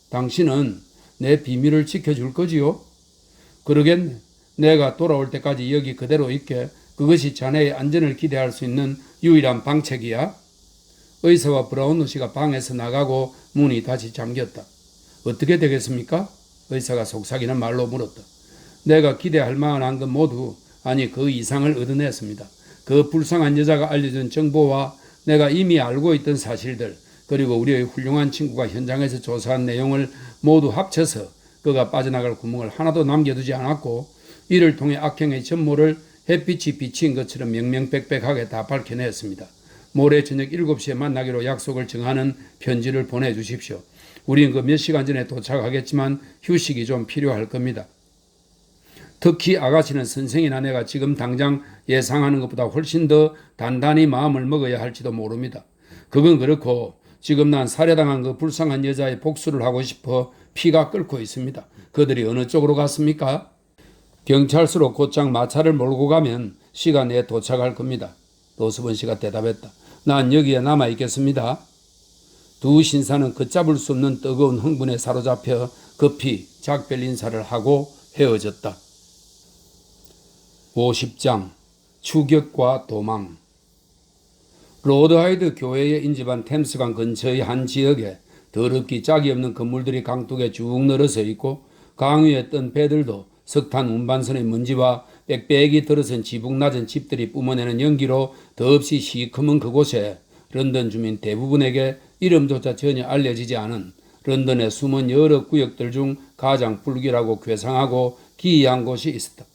당신은 내 비밀을 지켜줄 거지요? 그러겠네. 내가 돌아올 때까지 여기 그대로 있게. 그것이 자네의 안전을 기대할 수 있는 유일한 방책이야. 의사와 브라운로 씨가 방에서 나가고 문이 다시 잠겼다. 어떻게 되겠습니까? 의사가 속삭이는 말로 물었다. 내가 기대할 만한 건 모두 아니 그 이상을 얻어냈습니다. 그 불쌍한 여자가 알려준 정보와 내가 이미 알고 있던 사실들 그리고 우리의 훌륭한 친구가 현장에서 조사한 내용을 모두 합쳐서 그가 빠져나갈 구멍을 하나도 남겨두지 않았고 이를 통해 악행의 전모를 햇빛이 비친 것처럼 명명백백하게 다 밝혀냈습니다. 모레 저녁 7시에 만나기로 약속을 정하는 편지를 보내주십시오. 우린 그 몇 시간 전에 도착하겠지만 휴식이 좀 필요할 겁니다. 특히 아가씨는 선생이나 내가 지금 당장 예상하는 것보다 훨씬 더 단단히 마음을 먹어야 할지도 모릅니다. 그건 그렇고 지금 난 살해당한 그 불쌍한 여자의 복수를 하고 싶어 피가 끓고 있습니다. 그들이 어느 쪽으로 갔습니까? 경찰서로 곧장 마차를 몰고 가면 시간 내에 도착할 겁니다. 노수번 씨가 대답했다. 난 여기에 남아있겠습니다. 두 신사는 걷잡을 수 없는 뜨거운 흥분에 사로잡혀 급히 작별 인사를 하고 헤어졌다. 50장 추격과 도망. 로드하이드 교회에 인접한 템스강 근처의 한 지역에 더럽기 짝이 없는 건물들이 강둑에 쭉 늘어서 있고 강 위에 뜬 배들도 석탄 운반선의 먼지와 빽빽이 들어선 지붕 낮은 집들이 뿜어내는 연기로 더없이 시커먼 그곳에 런던 주민 대부분에게 이름조차 전혀 알려지지 않은 런던의 숨은 여러 구역들 중 가장 불길하고 괴상하고 기이한 곳이 있었다.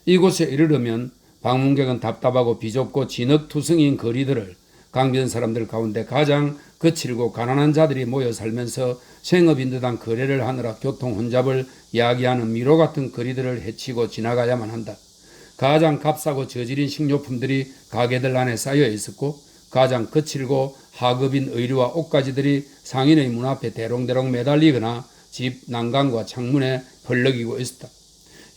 이곳에 이르려면 방문객은 답답하고 비좁고 진흙투성이인 거리들을 강변 사람들 가운데 가장 거칠고 가난한 자들이 모여 살면서 생업인 듯한 거래를 하느라 교통 혼잡을 야기하는 미로 같은 거리들을 헤치고 지나가야만 한다. 가장 값싸고 저질인 식료품들이 가게들 안에 쌓여 있었고 가장 거칠고 하급인 의류와 옷가지들이 상인의 문 앞에 대롱대롱 매달리거나 집 난간과 창문에 펄럭이고 있었다.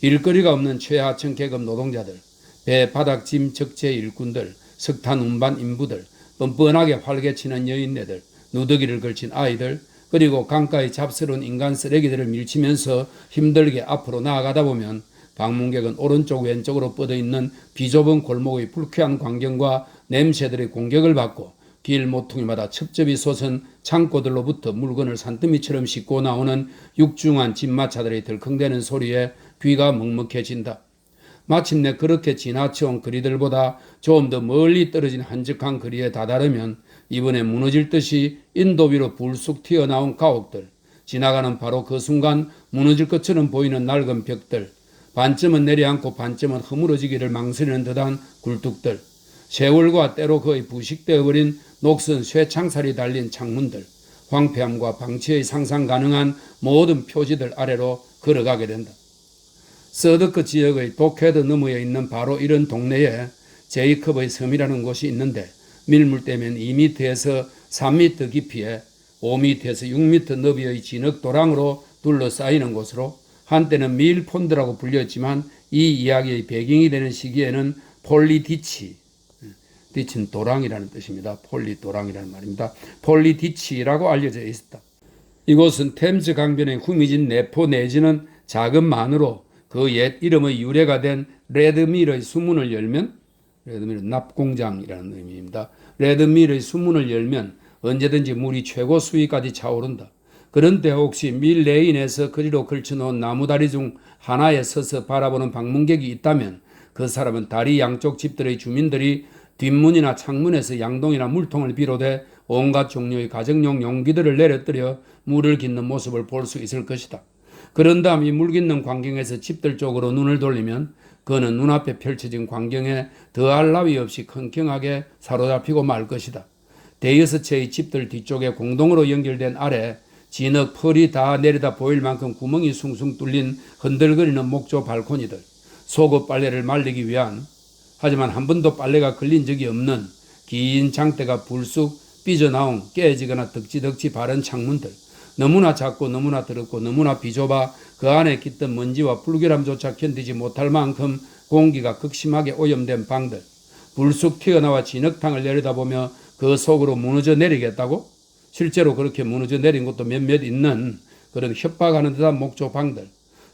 일거리가 없는 최하층 계급 노동자들, 배 바닥짐 적재 일꾼들, 석탄 운반 인부들, 뻔뻔하게 활개치는 여인네들, 누더기를 걸친 아이들, 그리고 강가의 잡스러운 인간 쓰레기들을 밀치면서 힘들게 앞으로 나아가다 보면 방문객은 오른쪽 왼쪽으로 뻗어있는 비좁은 골목의 불쾌한 광경과 냄새들의 공격을 받고 길 모퉁이마다 첩첩이 솟은 창고들로부터 물건을 산더미처럼 싣고 나오는 육중한 집마차들의 덜컹대는 소리에 귀가 먹먹해진다. 마침내 그렇게 지나쳐온 거리들보다 좀 더 멀리 떨어진 한적한 거리에 다다르면 이번에 무너질 듯이 인도 위로 불쑥 튀어나온 가옥들, 지나가는 바로 그 순간 무너질 것처럼 보이는 낡은 벽들, 반쯤은 내려앉고 반쯤은 허물어지기를 망설이는 듯한 굴뚝들, 세월과 때로 거의 부식되어버린 녹슨 쇠창살이 달린 창문들, 황폐함과 방치의 상상 가능한 모든 표지들 아래로 걸어가게 된다. 서드크 지역의 도캐드 너머에 있는 바로 이런 동네에 제이컵의 섬이라는 곳이 있는데 밀물대면 2m에서 3m 깊이에 5m에서 6m 너비의 진흙도랑으로 둘러싸이는 곳으로 한때는 밀폰드라고 불렸지만 이 이야기의 배경이 되는 시기에는 폴리디치, 디치는 도랑이라는 뜻입니다. 폴리도랑이라는 말입니다. 폴리디치라고 알려져 있었다. 이곳은 템즈 강변의 후미진 내포 내지는 작은 만으로 그 옛 이름의 유래가 된 레드밀의 수문을 열면, 레드밀은 납공장이라는 의미입니다. 레드밀의 수문을 열면 언제든지 물이 최고 수위까지 차오른다. 그런데 혹시 밀 레인에서 그리로 걸쳐놓은 나무다리 중 하나에 서서 바라보는 방문객이 있다면 그 사람은 다리 양쪽 집들의 주민들이 뒷문이나 창문에서 양동이나 물통을 비롯해 온갖 종류의 가정용 용기들을 내려뜨려 물을 깃는 모습을 볼 수 있을 것이다. 그런 다음 이 물 깃는 광경에서 집들 쪽으로 눈을 돌리면 그는 눈앞에 펼쳐진 광경에 더할 나위 없이 킁킁하게 사로잡히고 말 것이다. 대여섯 채의 집들 뒤쪽에 공동으로 연결된 아래 진흙 펄이 다 내려다 보일 만큼 구멍이 숭숭 뚫린 흔들거리는 목조 발코니들, 속옷 빨래를 말리기 위한, 하지만 한 번도 빨래가 걸린 적이 없는 긴 장대가 불쑥 삐져나온 깨지거나 덕지덕지 바른 창문들, 너무나 작고 너무나 더럽고 너무나 비좁아 그 안에 깃든 먼지와 불결함조차 견디지 못할 만큼 공기가 극심하게 오염된 방들, 불쑥 튀어나와 진흙탕을 내려다보며 그 속으로 무너져 내리겠다고? 실제로 그렇게 무너져 내린 곳도 몇몇 있는 그런 협박하는 듯한 목조 방들,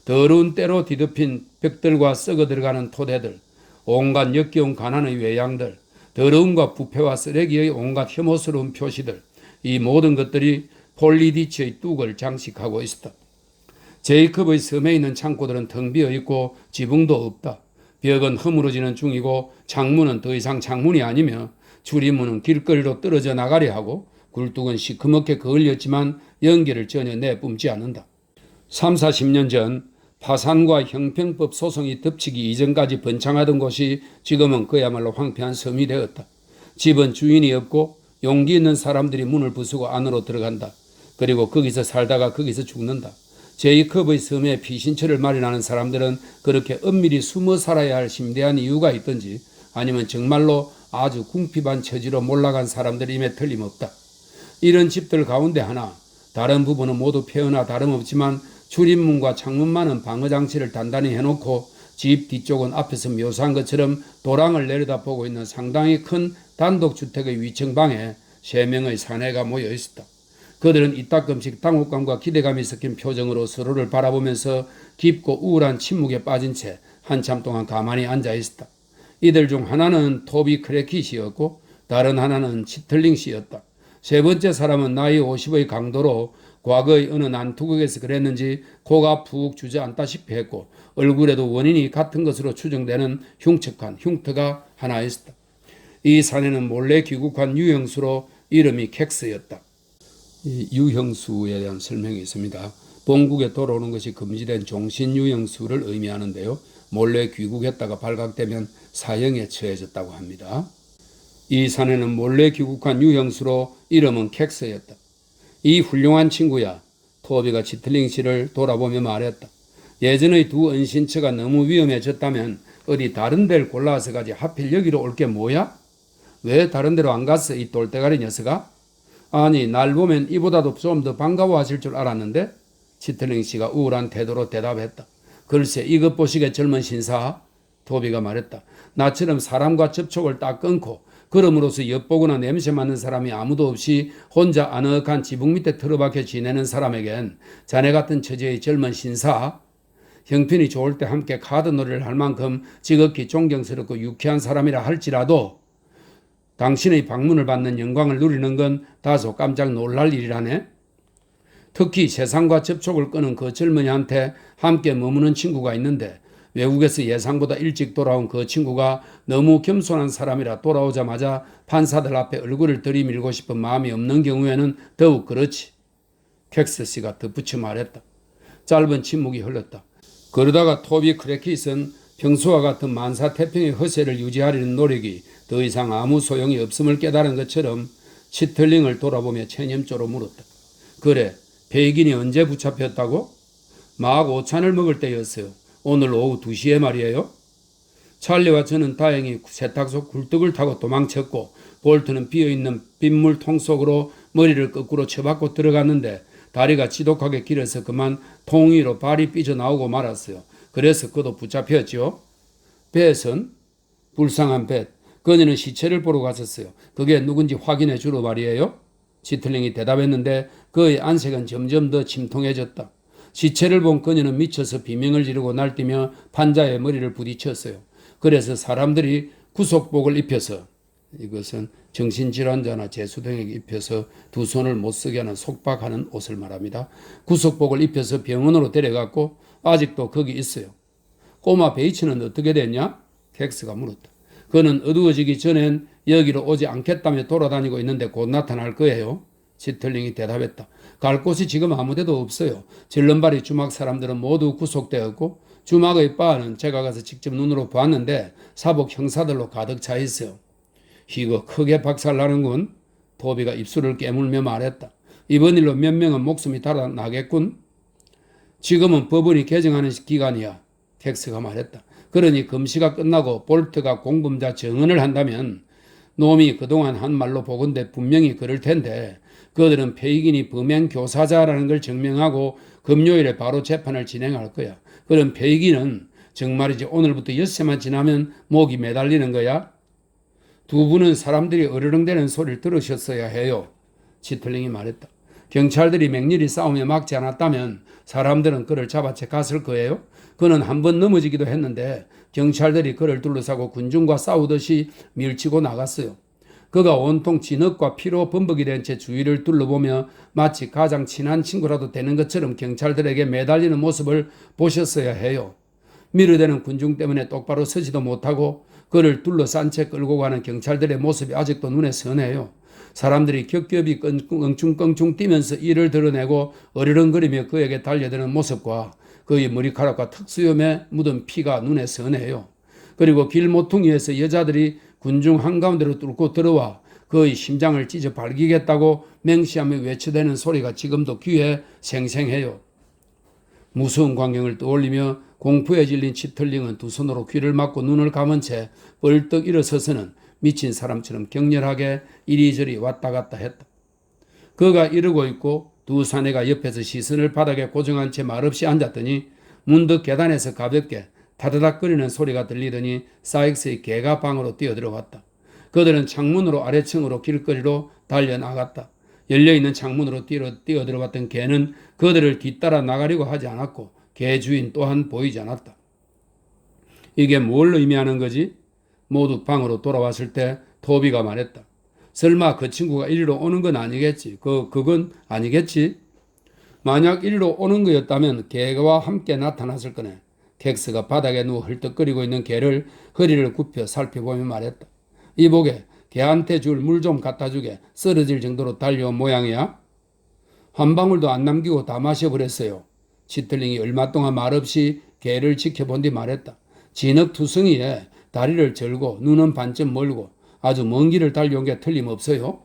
더러운 때로 뒤덮인 벽들과 썩어 들어가는 토대들, 온갖 역겨운 가난의 외양들, 더러움과 부패와 쓰레기의 온갖 혐오스러운 표시들, 이 모든 것들이 폴리디치의 뚝을 장식하고 있었다. 제이컵의 섬에 있는 창고들은 텅 비어 있고 지붕도 없다. 벽은 허물어지는 중이고 창문은 더 이상 창문이 아니며 출입문은 길거리로 떨어져 나가려 하고 굴뚝은 시커멓게 그을렸지만 연기를 전혀 내뿜지 않는다. 3, 40년 전 파산과 형평법 소송이 덮치기 이전까지 번창하던 곳이 지금은 그야말로 황폐한 섬이 되었다. 집은 주인이 없고 용기 있는 사람들이 문을 부수고 안으로 들어간다. 그리고 거기서 살다가 거기서 죽는다. 제이컵의 섬에 피신처를 마련하는 사람들은 그렇게 엄밀히 숨어 살아야 할 심대한 이유가 있든지 아니면 정말로 아주 궁핍한 처지로 몰락한 사람들임에 틀림없다. 이런 집들 가운데 하나, 다른 부분은 모두 폐허나 다름없지만 출입문과 창문만은 방어장치를 단단히 해놓고 집 뒤쪽은 앞에서 묘사한 것처럼 도랑을 내려다보고 있는 상당히 큰 단독주택의 위층방에 3명의 사내가 모여 있었다. 그들은 이따금씩 당혹감과 기대감이 섞인 표정으로 서로를 바라보면서 깊고 우울한 침묵에 빠진 채 한참 동안 가만히 앉아 있었다. 이들 중 하나는 토비 크래킷이었고 다른 하나는 치틀링 씨였다. 세 번째 사람은 나이 50의 강도로 과거의 어느 난투극에서 그랬는지 코가 푹 주저앉다시피 했고 얼굴에도 원인이 같은 것으로 추정되는 흉측한 흉터가 하나 있었다. 이 사내는 몰래 귀국한 유형수로 이름이 켑스였다. 이 유형수에 대한 설명이 있습니다. 본국에 돌아오는 것이 금지된 종신 유형수를 의미하는데요. 몰래 귀국했다가 발각되면 사형에 처해졌다고 합니다. 이 사내는 몰래 귀국한 유형수로 이름은 켑스였다. 이 훌륭한 친구야. 토비가 치틀링 씨를 돌아보며 말했다. 예전의 두 은신처가 너무 위험해졌다면 어디 다른 데를 골라서 가지 하필 여기로 올 게 뭐야? 왜 다른 데로 안 갔어 이 똘대가리 녀석아? 아니 날 보면 이보다도 좀 더 반가워하실 줄 알았는데? 치틀링 씨가 우울한 태도로 대답했다. 글쎄 이것 보시게 젊은 신사. 토비가 말했다. 나처럼 사람과 접촉을 딱 끊고 그럼으로써 엿보거나 냄새 맡는 사람이 아무도 없이 혼자 아늑한 지붕 밑에 틀어박혀 지내는 사람에겐 자네 같은 처지의 젊은 신사, 형편이 좋을 때 함께 카드놀이를 할 만큼 지극히 존경스럽고 유쾌한 사람이라 할지라도 당신의 방문을 받는 영광을 누리는 건 다소 깜짝 놀랄 일이라네. 특히 세상과 접촉을 끊은 그 젊은이한테 함께 머무는 친구가 있는데 외국에서 예상보다 일찍 돌아온 그 친구가 너무 겸손한 사람이라 돌아오자마자 판사들 앞에 얼굴을 들이밀고 싶은 마음이 없는 경우에는 더욱 그렇지. 켑스 씨가 덧붙여 말했다. 짧은 침묵이 흘렀다. 그러다가 토비 크래킷은 평소와 같은 만사태평의 허세를 유지하려는 노력이 더 이상 아무 소용이 없음을 깨달은 것처럼 치틀링을 돌아보며 체념조로 물었다. 그래, 베이긴이 언제 붙잡혔다고? 막 오찬을 먹을 때였어요. 오늘 오후 2시에 말이에요. 찰리와 저는 다행히 세탁소 굴뚝을 타고 도망쳤고 볼트는 비어있는 빗물통 속으로 머리를 거꾸로 쳐박고 들어갔는데 다리가 지독하게 길어서 그만 통 위로 발이 삐져나오고 말았어요. 그래서 그도 붙잡혔죠. 벳은? 불쌍한 벳. 그녀는 시체를 보러 갔었어요. 그게 누군지 확인해 주러 말이에요. 치틀링이 대답했는데 그의 안색은 점점 더 침통해졌다. 시체를 본 그녀는 미쳐서 비명을 지르고 날뛰며 판자에 머리를 부딪혔어요. 그래서 사람들이 구속복을 입혀서, 이것은 정신질환자나 재수 등에게 입혀서 두 손을 못 쓰게 하는 속박하는 옷을 말합니다. 구속복을 입혀서 병원으로 데려갔고 아직도 거기 있어요. 꼬마 베이츠는 어떻게 됐냐? 켑스가 물었다. 그는 어두워지기 전엔 여기로 오지 않겠다며 돌아다니고 있는데 곧 나타날 거예요. 치틀링이 대답했다. 갈 곳이 지금 아무데도 없어요. 질른발이 주막 사람들은 모두 구속되었고 주막의 바는 제가 가서 직접 눈으로 보았는데 사복 형사들로 가득 차 있어요. 이거 크게 박살나는군. 토비가 입술을 깨물며 말했다. 이번 일로 몇 명은 목숨이 달아나겠군. 지금은 법원이 개정하는 기간이야. 텍스가 말했다. 그러니 금시가 끝나고 볼트가 공범자 증언을 한다면 놈이 그동안 한 말로 보건대 분명히 그럴 텐데 그들은 페이긴이 범행 교사자라는 걸 증명하고 금요일에 바로 재판을 진행할 거야. 그럼 페이긴은 정말이지 오늘부터 엿새만 지나면 목이 매달리는 거야? 두 분은 사람들이 어르렁대는 소리를 들으셨어야 해요. 치틀링이 말했다. 경찰들이 맹렬히 싸움에 막지 않았다면 사람들은 그를 잡아채 갔을 거예요. 그는 한 번 넘어지기도 했는데 경찰들이 그를 둘러싸고 군중과 싸우듯이 밀치고 나갔어요. 그가 온통 진흙과 피로 범벅이 된 채 주위를 둘러보며 마치 가장 친한 친구라도 되는 것처럼 경찰들에게 매달리는 모습을 보셨어야 해요. 미르되는 군중 때문에 똑바로 서지도 못하고 그를 둘러싼 채 끌고 가는 경찰들의 모습이 아직도 눈에 선해요. 사람들이 겹겹이 껑충껑충 뛰면서 이를 드러내고 어리렁거리며 그에게 달려드는 모습과 그의 머리카락과 턱수염에 묻은 피가 눈에 선해요. 그리고 길 모퉁이에서 여자들이 군중 한가운데로 뚫고 들어와 그의 심장을 찢어 발기겠다고 맹시하며 외쳐대는 소리가 지금도 귀에 생생해요. 무서운 광경을 떠올리며 공포에 질린 치틀링은 두 손으로 귀를 막고 눈을 감은 채 벌떡 일어서서는 미친 사람처럼 격렬하게 이리저리 왔다 갔다 했다. 그가 이러고 있고 두 사내가 옆에서 시선을 바닥에 고정한 채 말없이 앉았더니 문득 계단에서 가볍게 타다닥거리는 소리가 들리더니 사익스의 개가 방으로 뛰어들어왔다. 그들은 창문으로 아래층으로 길거리로 달려나갔다. 열려있는 창문으로 뛰어들어왔던 개는 그들을 뒤따라 나가려고 하지 않았고 개 주인 또한 보이지 않았다. 이게 뭘 의미하는 거지? 모두 방으로 돌아왔을 때 토비가 말했다. 설마 그 친구가 이리로 오는 건 아니겠지? 그건 아니겠지? 만약 이리로 오는 거였다면 개와 함께 나타났을 거네. 객스가 바닥에 누워 헐떡거리고 있는 개를 허리를 굽혀 살펴보며 말했다. 이보게, 개한테 줄 물 좀 갖다 주게. 쓰러질 정도로 달려온 모양이야. 한 방울도 안 남기고 다 마셔버렸어요. 치틀링이 얼마 동안 말없이 개를 지켜본 뒤 말했다. 진흙투성이에 다리를 절고 눈은 반쯤 멀고 아주 먼 길을 달려온 게 틀림없어요.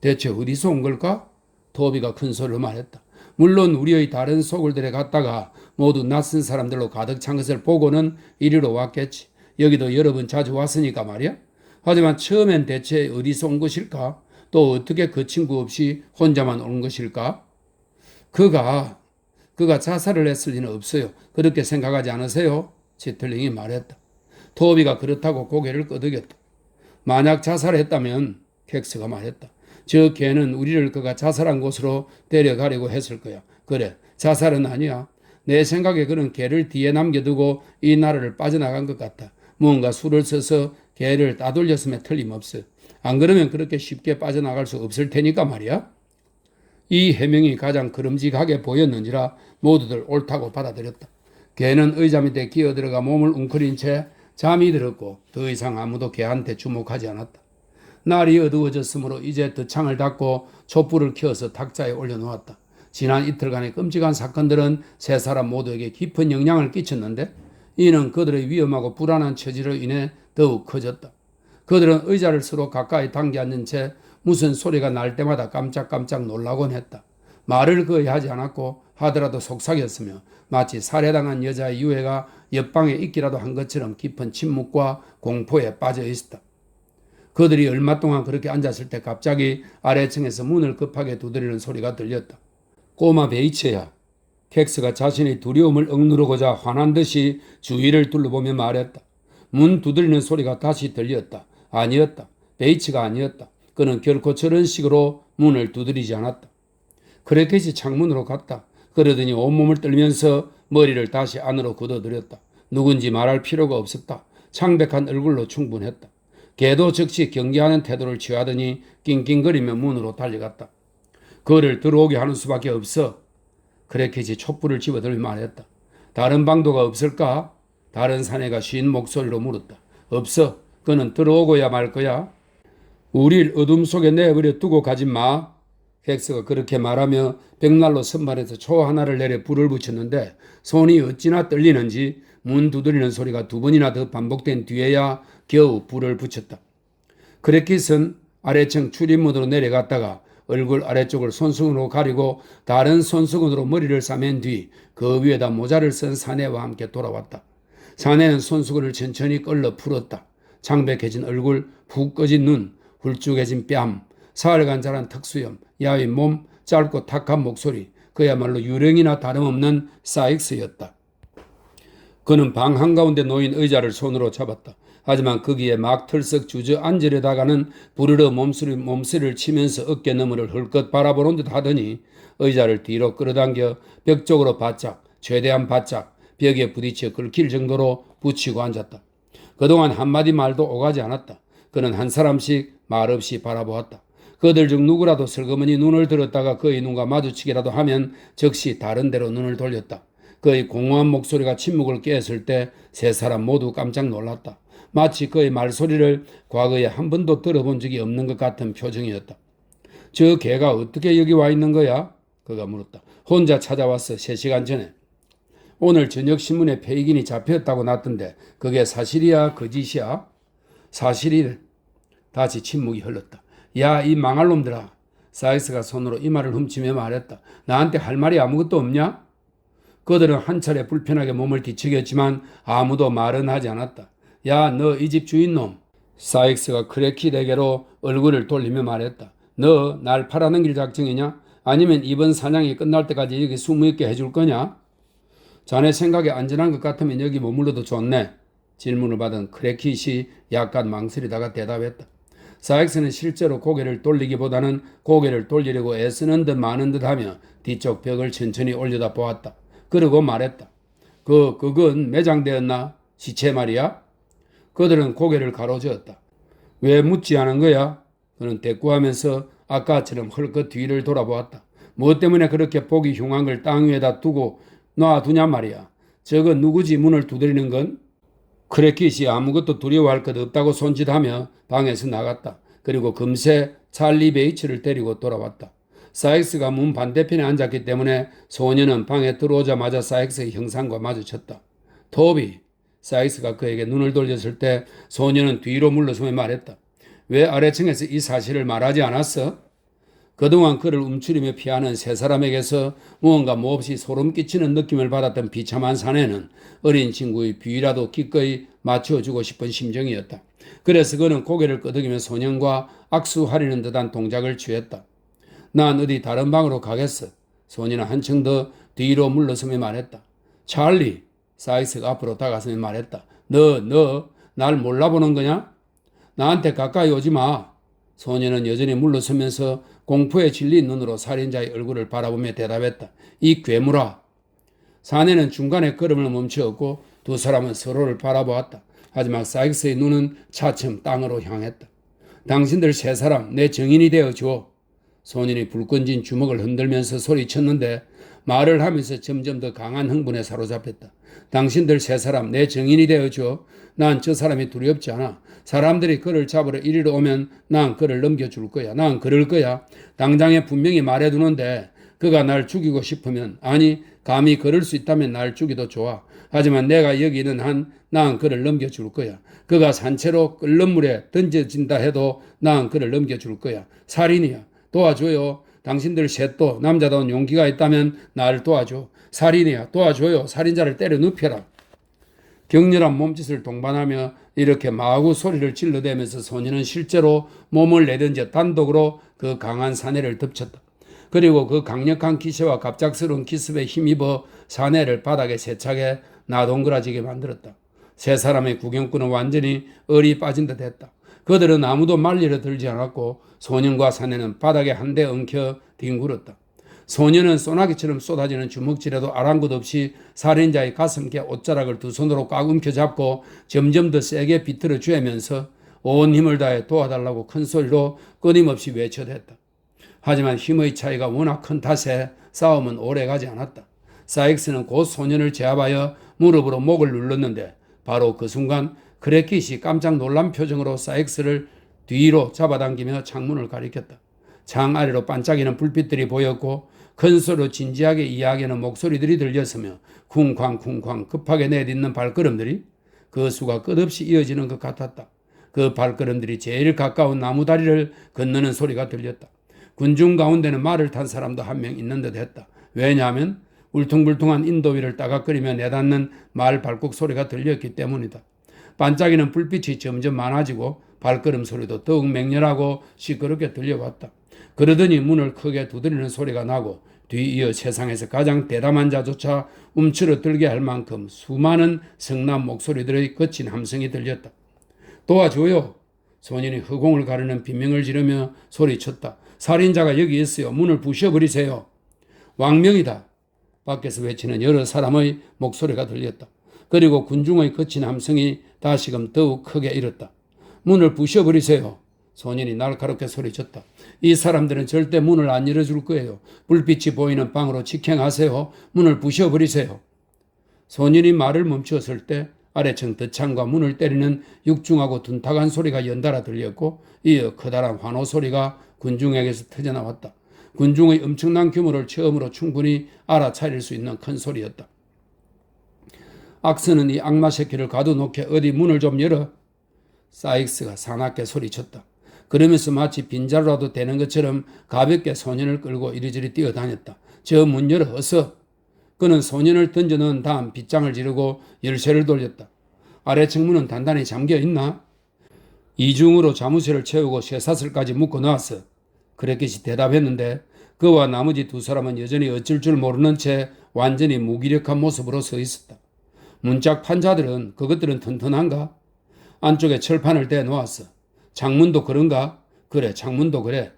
대체 어디서 온 걸까? 토비가 큰 소리로 말했다. 물론 우리의 다른 소굴들에 갔다가 모두 낯선 사람들로 가득 찬 것을 보고는 이리로 왔겠지. 여기도 여러 번 자주 왔으니까 말이야. 하지만 처음엔 대체 어디서 온 것일까? 또 어떻게 그 친구 없이 혼자만 온 것일까? 그가 자살을 했을 리는 없어요. 그렇게 생각하지 않으세요? 치틀링이 말했다. 토비가 그렇다고 고개를 끄덕였다. 만약 자살했다면, 객스가 말했다. 저 개는 우리를 그가 자살한 곳으로 데려가려고 했을 거야. 그래, 자살은 아니야. 내 생각에 그는 개를 뒤에 남겨두고 이 나라를 빠져나간 것 같아. 무언가 수를 써서 개를 따돌렸음에 틀림없어. 안 그러면 그렇게 쉽게 빠져나갈 수 없을 테니까 말이야. 이 해명이 가장 그름직하게 보였는지라 모두들 옳다고 받아들였다. 개는 의자 밑에 기어들어가 몸을 웅크린 채 잠이 들었고 더 이상 아무도 개한테 주목하지 않았다. 날이 어두워졌으므로 이제 덧창을 닫고 촛불을 켜서 탁자에 올려놓았다. 지난 이틀간의 끔찍한 사건들은 세 사람 모두에게 깊은 영향을 끼쳤는데 이는 그들의 위험하고 불안한 처지로 인해 더욱 커졌다. 그들은 의자를 서로 가까이 당겨 앉은 채 무슨 소리가 날 때마다 깜짝깜짝 놀라곤 했다. 말을 거의 하지 않았고 하더라도 속삭였으며 마치 살해당한 여자의 유해가 옆방에 있기라도 한 것처럼 깊은 침묵과 공포에 빠져 있었다. 그들이 얼마 동안 그렇게 앉았을 때 갑자기 아래층에서 문을 급하게 두드리는 소리가 들렸다. 꼬마 베이츠야. 객스가 자신의 두려움을 억누르고자 화난 듯이 주위를 둘러보며 말했다. 문 두드리는 소리가 다시 들렸다. 아니었다. 베이츠가 아니었다. 그는 결코 저런 식으로 문을 두드리지 않았다. 크레켓이 창문으로 갔다. 그러더니 온몸을 떨면서 머리를 다시 안으로 걷어들였다. 누군지 말할 필요가 없었다. 창백한 얼굴로 충분했다. 개도 즉시 경계하는 태도를 취하더니 낑낑거리며 문으로 달려갔다. 그를 들어오게 하는 수밖에 없어. 크레켓이 촛불을 집어들며 말했다. 다른 방도가 없을까? 다른 사내가 쉰 목소리로 물었다. 없어. 그는 들어오고야 말 거야. 우릴 어둠 속에 내버려 두고 가지 마. 객스가 그렇게 말하며 벽난로 선반에서 초 하나를 내려 불을 붙였는데 손이 어찌나 떨리는지 문 두드리는 소리가 두 번이나 더 반복된 뒤에야 겨우 불을 붙였다. 크레킷은 아래층 출입문으로 내려갔다가 얼굴 아래쪽을 손수건으로 가리고 다른 손수건으로 머리를 싸맨 뒤 그 위에다 모자를 쓴 사내와 함께 돌아왔다. 사내는 손수건을 천천히 끌러 풀었다. 창백해진 얼굴, 푹 꺼진 눈, 훌쭉해진 뺨, 사흘간 자란 턱수염, 야윈 몸, 짧고 탁한 목소리, 그야말로 유령이나 다름없는 사익스였다. 그는 방 한가운데 놓인 의자를 손으로 잡았다. 하지만 거기에 막 털썩 주저앉으려다가는 부르르 몸소리를 치면서 어깨 너머를 헐끗 바라보는 듯 하더니 의자를 뒤로 끌어당겨 벽 쪽으로 바짝, 최대한 바짝 벽에 부딪혀 긁힐 정도로 붙이고 앉았다. 그동안 한마디 말도 오가지 않았다. 그는 한 사람씩 말없이 바라보았다. 그들 중 누구라도 슬그머니 눈을 들었다가 그의 눈과 마주치기라도 하면 즉시 다른 데로 눈을 돌렸다. 그의 공허한 목소리가 침묵을 깨었을 때 세 사람 모두 깜짝 놀랐다. 마치 그의 말소리를 과거에 한 번도 들어본 적이 없는 것 같은 표정이었다. 저 개가 어떻게 여기 와 있는 거야? 그가 물었다. 혼자 찾아왔어. 3시간 전에. 오늘 저녁 신문에 페이긴이 잡혔다고 났던데 그게 사실이야 거짓이야? 사실이래. 다시 침묵이 흘렀다. 야, 이 망할 놈들아. 사이스가 손으로 이마를 훔치며 말했다. 나한테 할 말이 아무것도 없냐? 그들은 한 차례 불편하게 몸을 뒤척였지만 아무도 말은 하지 않았다. 야, 너 이 집 주인놈. 사익스가 크래키에게로 얼굴을 돌리며 말했다. 너 날 팔아넘길 작정이냐? 아니면 이번 사냥이 끝날 때까지 여기 숨어있게 해줄 거냐? 자네 생각에 안전한 것 같으면 여기 머물러도 좋네. 질문을 받은 크래킷이 약간 망설이다가 대답했다. 사익스는 실제로 고개를 돌리기보다는 고개를 돌리려고 애쓰는 듯 마는 듯 하며 뒤쪽 벽을 천천히 올려다 보았다. 그러고 말했다. 그건 매장되었나? 시체 말이야? 그들은 고개를 가로저었다. 왜 묻지 않은 거야? 그는 대꾸하면서 아까처럼 헐끗 뒤를 돌아보았다. 뭐 때문에 그렇게 보기 흉한 걸 땅 위에다 두고 놔두냐 말이야. 저거 누구지 문을 두드리는 건? 크래킷이 아무것도 두려워할 것 없다고 손짓하며 방에서 나갔다. 그리고 금세 찰리 베이츠를 데리고 돌아왔다. 사익스가 문 반대편에 앉았기 때문에 소녀는 방에 들어오자마자 사익스의 형상과 마주쳤다. 토비, 사익스가 그에게 눈을 돌렸을 때 소녀는 뒤로 물러서며 말했다. 왜 아래층에서 이 사실을 말하지 않았어? 그동안 그를 움츠리며 피하는 세 사람에게서 무언가 몹시 소름 끼치는 느낌을 받았던 비참한 사내는 어린 친구의 비위라도 기꺼이 맞춰주고 싶은 심정이었다. 그래서 그는 고개를 끄덕이며 소년과 악수하려는 듯한 동작을 취했다. 난 어디 다른 방으로 가겠어. 소년은 한층 더 뒤로 물러서며 말했다. 찰리, 사이스가 앞으로 다가서며 말했다. 너 날 몰라보는 거냐? 나한테 가까이 오지 마. 소년은 여전히 물러서면서 공포에 질린 눈으로 살인자의 얼굴을 바라보며 대답했다. 이 괴물아. 사내는 중간에 걸음을 멈추었고 두 사람은 서로를 바라보았다. 하지만 사익스의 눈은 차츰 땅으로 향했다. 당신들 세 사람 내 증인이 되어줘. 소년이 불끈진 주먹을 흔들면서 소리쳤는데 말을 하면서 점점 더 강한 흥분에 사로잡혔다. 당신들 세 사람 내 증인이 되어줘. 난 저 사람이 두렵지 않아. 사람들이 그를 잡으러 이리로 오면 난 그를 넘겨줄 거야. 난 그럴 거야. 당장에 분명히 말해두는데 그가 날 죽이고 싶으면 아니 감히 그럴 수 있다면 날 죽이도 좋아. 하지만 내가 여기 있는 한 난 그를 넘겨줄 거야. 그가 산채로 끓는 물에 던져진다 해도 난 그를 넘겨줄 거야. 살인이야. 도와줘요. 당신들 셋도 남자다운 용기가 있다면 나를 도와줘. 살인이야. 도와줘요. 살인자를 때려 눕혀라. 격렬한 몸짓을 동반하며 이렇게 마구 소리를 질러대면서 소년은 실제로 몸을 내던져 단독으로 그 강한 사내를 덮쳤다. 그리고 그 강력한 기세와 갑작스러운 기습에 힘입어 사내를 바닥에 세차게 나동그라지게 만들었다. 세 사람의 구경꾼은 완전히 얼이 빠진 듯 했다. 그들은 아무도 말리려 들지 않았고 소년과 사내는 바닥에 한데 엉켜 뒹굴었다. 소년은 소나기처럼 쏟아지는 주먹질에도 아랑곳 없이 살인자의 가슴께 옷자락을 두 손으로 꽉 움켜잡고 점점 더 세게 비틀어 쬐면서 온 힘을 다해 도와달라고 큰 소리로 끊임없이 외쳐댔다. 하지만 힘의 차이가 워낙 큰 탓에 싸움은 오래가지 않았다. 사익스는 곧 소년을 제압하여 무릎으로 목을 눌렀는데 바로 그 순간 크래킷이 깜짝 놀란 표정으로 사익스를 뒤로 잡아당기며 창문을 가리켰다. 창 아래로 반짝이는 불빛들이 보였고 큰 소리로 진지하게 이야기하는 목소리들이 들렸으며 쿵쾅쿵쾅 급하게 내딛는 발걸음들이 그 수가 끝없이 이어지는 것 같았다. 그 발걸음들이 제일 가까운 나무다리를 건너는 소리가 들렸다. 군중 가운데는 말을 탄 사람도 한 명 있는 듯 했다. 왜냐하면 울퉁불퉁한 인도위를 따각거리며 내닫는 말 발국 소리가 들렸기 때문이다. 반짝이는 불빛이 점점 많아지고 발걸음 소리도 더욱 맹렬하고 시끄럽게 들려왔다. 그러더니 문을 크게 두드리는 소리가 나고 뒤이어 세상에서 가장 대담한 자조차 움츠러들게 할 만큼 수많은 성난 목소리들의 거친 함성이 들렸다. 도와줘요. 소년이 허공을 가르는 비명을 지르며 소리쳤다. 살인자가 여기 있어요. 문을 부셔버리세요. 왕명이다. 밖에서 외치는 여러 사람의 목소리가 들렸다. 그리고 군중의 거친 함성이 다시금 더욱 크게 일었다. 문을 부셔버리세요. 소년이 날카롭게 소리쳤다. 이 사람들은 절대 문을 안 열어줄 거예요. 불빛이 보이는 방으로 직행하세요. 문을 부셔버리세요. 소년이 말을 멈추었을 때 아래층 덧창과 문을 때리는 육중하고 둔탁한 소리가 연달아 들렸고 이어 커다란 환호 소리가 군중에게서 터져나왔다. 군중의 엄청난 규모를 처음으로 충분히 알아차릴 수 있는 큰 소리였다. 악스는 이 악마 새끼를 가둬놓게 어디 문을 좀 열어. 사익스가 사납게 소리쳤다. 그러면서 마치 빈자루라도 되는 것처럼 가볍게 소년을 끌고 이리저리 뛰어다녔다. 저 문 열어 어서. 그는 소년을 던져넣은 다음 빗장을 지르고 열쇠를 돌렸다. 아래층 문은 단단히 잠겨있나? 이중으로 자무쇠를 채우고 쇠사슬까지 묶어 놨어. 그랬겠이 대답했는데 그와 나머지 두 사람은 여전히 어쩔 줄 모르는 채 완전히 무기력한 모습으로 서 있었다. 문짝 판자들은 그것들은 튼튼한가? 안쪽에 철판을 대놓았어. 창문도 그런가? 그래 창문도 그래.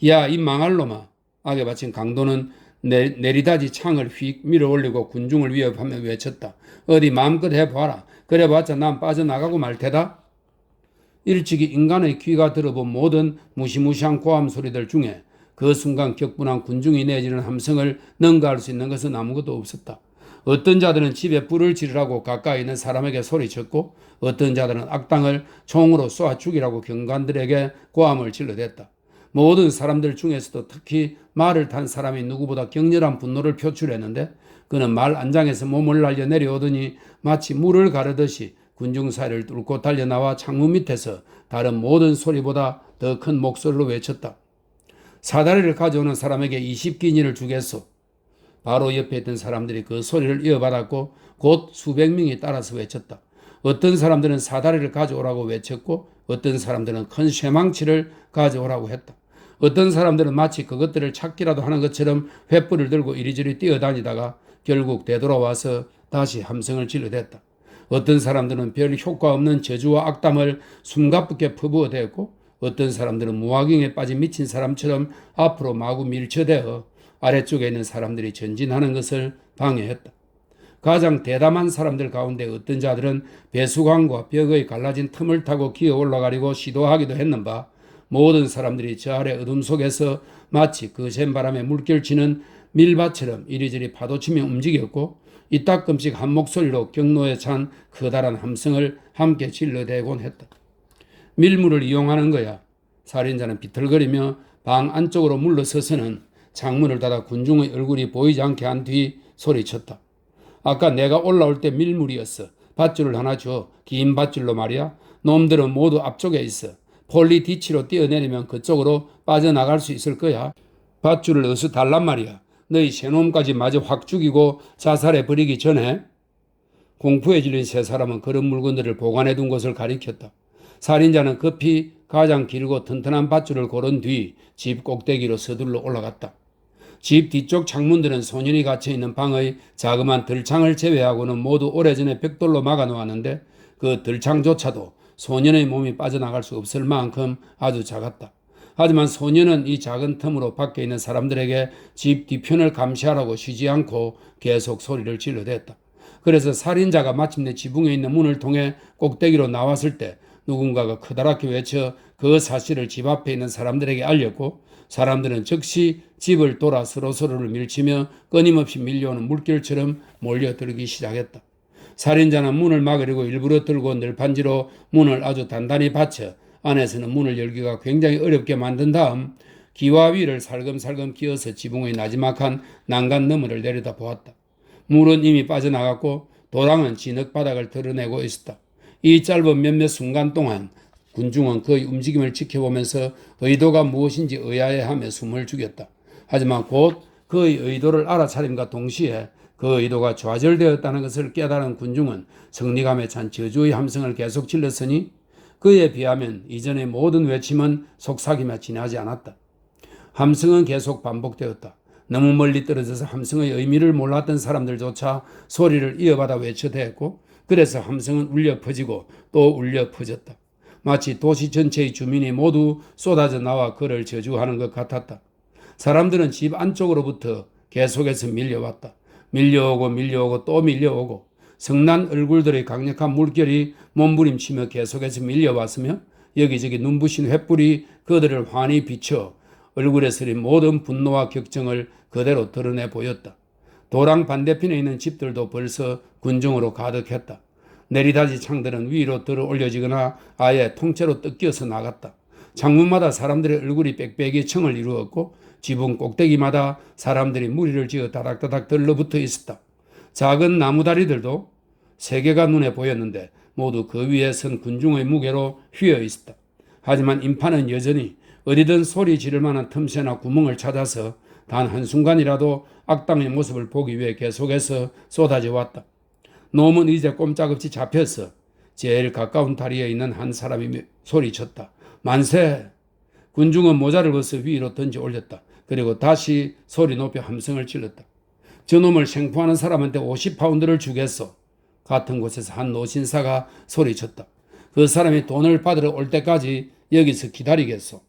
야 이 망할 놈아. 악에 받친 강도는 내리다지 창을 휙 밀어올리고 군중을 위협하며 외쳤다. 어디 마음껏 해봐라. 그래봤자 난 빠져나가고 말 테다. 일찍이 인간의 귀가 들어본 모든 무시무시한 고함 소리들 중에 그 순간 격분한 군중이 내지는 함성을 능가할 수 있는 것은 아무것도 없었다. 어떤 자들은 집에 불을 지르라고 가까이 있는 사람에게 소리쳤고 어떤 자들은 악당을 총으로 쏘아 죽이라고 경관들에게 고함을 질러댔다. 모든 사람들 중에서도 특히 말을 탄 사람이 누구보다 격렬한 분노를 표출했는데 그는 말 안장에서 몸을 날려 내려오더니 마치 물을 가르듯이 군중 사이를 뚫고 달려나와 창문 밑에서 다른 모든 소리보다 더 큰 목소리로 외쳤다. 사다리를 가져오는 사람에게 20기니를 주겠소. 바로 옆에 있던 사람들이 그 소리를 이어받았고 곧 수백 명이 따라서 외쳤다. 어떤 사람들은 사다리를 가져오라고 외쳤고 어떤 사람들은 큰 쇠망치를 가져오라고 했다. 어떤 사람들은 마치 그것들을 찾기라도 하는 것처럼 횃불을 들고 이리저리 뛰어다니다가 결국 되돌아와서 다시 함성을 질러댔다. 어떤 사람들은 별 효과 없는 저주와 악담을 숨가쁘게 퍼부어대었고 어떤 사람들은 무화경에 빠진 미친 사람처럼 앞으로 마구 밀쳐대어 아래쪽에 있는 사람들이 전진하는 것을 방해했다. 가장 대담한 사람들 가운데 어떤 자들은 배수관과 벽의 갈라진 틈을 타고 기어 올라가려고 시도하기도 했는바 모든 사람들이 저 아래 어둠 속에서 마치 거센 바람에 물결치는 밀밭처럼 이리저리 파도치며 움직였고 이따끔씩 한 목소리로 경로에 찬 커다란 함성을 함께 질러대곤 했다. 밀물을 이용하는 거야. 살인자는 비틀거리며 방 안쪽으로 물러서서는 창문을 닫아 군중의 얼굴이 보이지 않게 한 뒤 소리쳤다. 아까 내가 올라올 때 밀물이었어. 밧줄을 하나 줘. 긴 밧줄로 말이야. 놈들은 모두 앞쪽에 있어. 폴리 뒤치로 뛰어내리면 그쪽으로 빠져나갈 수 있을 거야. 밧줄을 어서 달란 말이야. 너희 세 놈까지 마저 확 죽이고 자살해 버리기 전에. 공포에 질린 세 사람은 그런 물건들을 보관해 둔 것을 가리켰다. 살인자는 급히 가장 길고 튼튼한 밧줄을 고른 뒤 집 꼭대기로 서둘러 올라갔다. 집 뒤쪽 창문들은 소년이 갇혀있는 방의 자그마한 들창을 제외하고는 모두 오래전에 벽돌로 막아놓았는데 그 들창조차도 소년의 몸이 빠져나갈 수 없을 만큼 아주 작았다. 하지만 소년은 이 작은 틈으로 밖에 있는 사람들에게 집 뒤편을 감시하라고 쉬지 않고 계속 소리를 질러댔다. 그래서 살인자가 마침내 지붕에 있는 문을 통해 꼭대기로 나왔을 때 누군가가 커다랗게 외쳐 그 사실을 집 앞에 있는 사람들에게 알렸고 사람들은 즉시 집을 돌아 서로서로를 밀치며 끊임없이 밀려오는 물결처럼 몰려들기 시작했다. 살인자는 문을 막으려고 일부러 들고 늘판지로 문을 아주 단단히 받쳐 안에서는 문을 열기가 굉장히 어렵게 만든 다음 기와 위를 살금살금 끼어서 지붕의 나지막한 난간 너머를 내려다 보았다. 물은 이미 빠져나갔고 도랑은 진흙바닥을 드러내고 있었다. 이 짧은 몇몇 순간 동안 군중은 그의 움직임을 지켜보면서 의도가 무엇인지 의아해하며 숨을 죽였다. 하지만 곧 그의 의도를 알아차림과 동시에 그 의도가 좌절되었다는 것을 깨달은 군중은 성리감에 찬 저주의 함성을 계속 질렀으니 그에 비하면 이전의 모든 외침은 속삭이며 지나지 않았다. 함성은 계속 반복되었다. 너무 멀리 떨어져서 함성의 의미를 몰랐던 사람들조차 소리를 이어받아 외쳐대었고 그래서 함성은 울려 퍼지고 또 울려 퍼졌다. 마치 도시 전체의 주민이 모두 쏟아져 나와 그를 저주하는 것 같았다. 사람들은 집 안쪽으로부터 계속해서 밀려왔다. 밀려오고 또 밀려오고 성난 얼굴들의 강력한 물결이 몸부림치며 계속해서 밀려왔으며 여기저기 눈부신 횃불이 그들을 환히 비춰 얼굴에 서린 모든 분노와 격정을 그대로 드러내 보였다. 도랑 반대편에 있는 집들도 벌써 군중으로 가득했다. 내리다지 창들은 위로 들어 올려지거나 아예 통째로 뜯겨서 나갔다. 창문마다 사람들의 얼굴이 빽빽이 청을 이루었고 지붕 꼭대기마다 사람들이 무리를 지어 다닥다닥 들러붙어 있었다. 작은 나무다리들도 세 개가 눈에 보였는데 모두 그 위에 선 군중의 무게로 휘어 있었다. 하지만 인파는 여전히 어디든 소리 지를 만한 틈새나 구멍을 찾아서 단 한순간이라도 악당의 모습을 보기 위해 계속해서 쏟아져 왔다. 놈은 이제 꼼짝없이 잡혀서 제일 가까운 다리에 있는 한 사람이 소리쳤다. 만세! 군중은 모자를 벗어 위로 던져 올렸다. 그리고 다시 소리 높여 함성을 질렀다. 저놈을 생포하는 사람한테 50파운드를 주겠소. 같은 곳에서 한 노신사가 소리쳤다. 그 사람이 돈을 받으러 올 때까지 여기서 기다리겠소.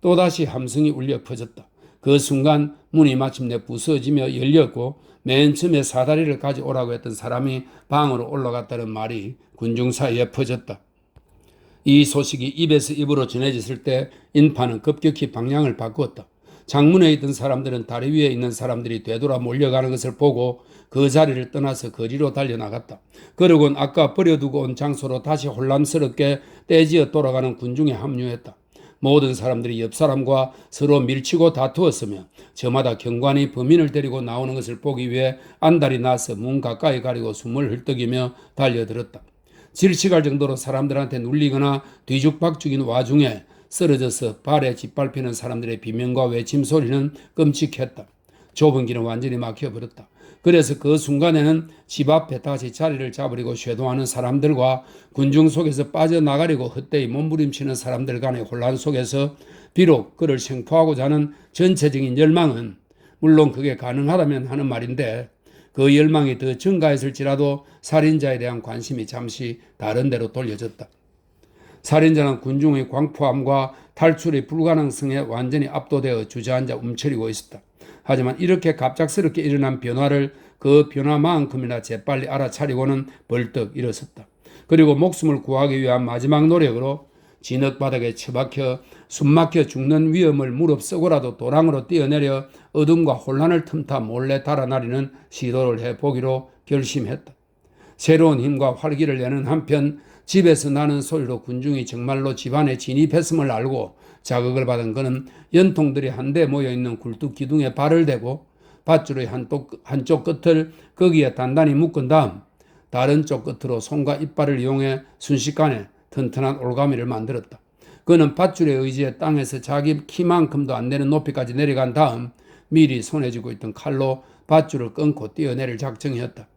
또다시 함성이 울려 퍼졌다. 그 순간 문이 마침내 부서지며 열렸고 맨 처음에 사다리를 가져오라고 했던 사람이 방으로 올라갔다는 말이 군중 사이에 퍼졌다. 이 소식이 입에서 입으로 전해졌을 때 인파는 급격히 방향을 바꾸었다. 장문에 있던 사람들은 다리 위에 있는 사람들이 되돌아 몰려가는 것을 보고 그 자리를 떠나서 거리로 달려나갔다. 그러곤 아까 버려두고 온 장소로 다시 혼란스럽게 떼지어 돌아가는 군중에 합류했다. 모든 사람들이 옆 사람과 서로 밀치고 다투었으며 저마다 경관이 범인을 데리고 나오는 것을 보기 위해 안달이 나서 문 가까이 가리고 숨을 헐떡이며 달려들었다. 질식할 정도로 사람들한테 눌리거나 뒤죽박죽인 와중에 쓰러져서 발에 짓밟히는 사람들의 비명과 외침 소리는 끔찍했다. 좁은 길은 완전히 막혀버렸다. 그래서 그 순간에는 집 앞에 다시 자리를 잡으려고 쇄도하는 사람들과 군중 속에서 빠져나가려고 헛되이 몸부림치는 사람들 간의 혼란 속에서 비록 그를 생포하고자 하는 전체적인 열망은 물론 그게 가능하다면 하는 말인데 그 열망이 더 증가했을지라도 살인자에 대한 관심이 잠시 다른 데로 돌려졌다. 살인자는 군중의 광포함과 탈출의 불가능성에 완전히 압도되어 주저앉아 움츠리고 있었다. 하지만 이렇게 갑작스럽게 일어난 변화를 그 변화만큼이나 재빨리 알아차리고는 벌떡 일어섰다. 그리고 목숨을 구하기 위한 마지막 노력으로 진흙바닥에 처박혀 숨막혀 죽는 위험을 무릅쓰고라도 도랑으로 뛰어내려 어둠과 혼란을 틈타 몰래 달아나리는 시도를 해보기로 결심했다. 새로운 힘과 활기를 내는 한편 집에서 나는 소리로 군중이 정말로 집안에 진입했음을 알고 자극을 받은 그는 연통들이 한데 모여있는 굴뚝 기둥에 발을 대고 밧줄의 한쪽 끝을 거기에 단단히 묶은 다음 다른 쪽 끝으로 손과 이빨을 이용해 순식간에 튼튼한 올가미를 만들었다. 그는 밧줄에 의지해 땅에서 자기 키만큼도 안 되는 높이까지 내려간 다음 미리 손에 쥐고 있던 칼로 밧줄을 끊고 뛰어내릴 작정이었다.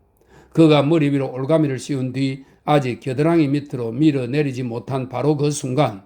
그가 머리 위로 올가미를 씌운 뒤 아직 겨드랑이 밑으로 밀어내리지 못한 바로 그 순간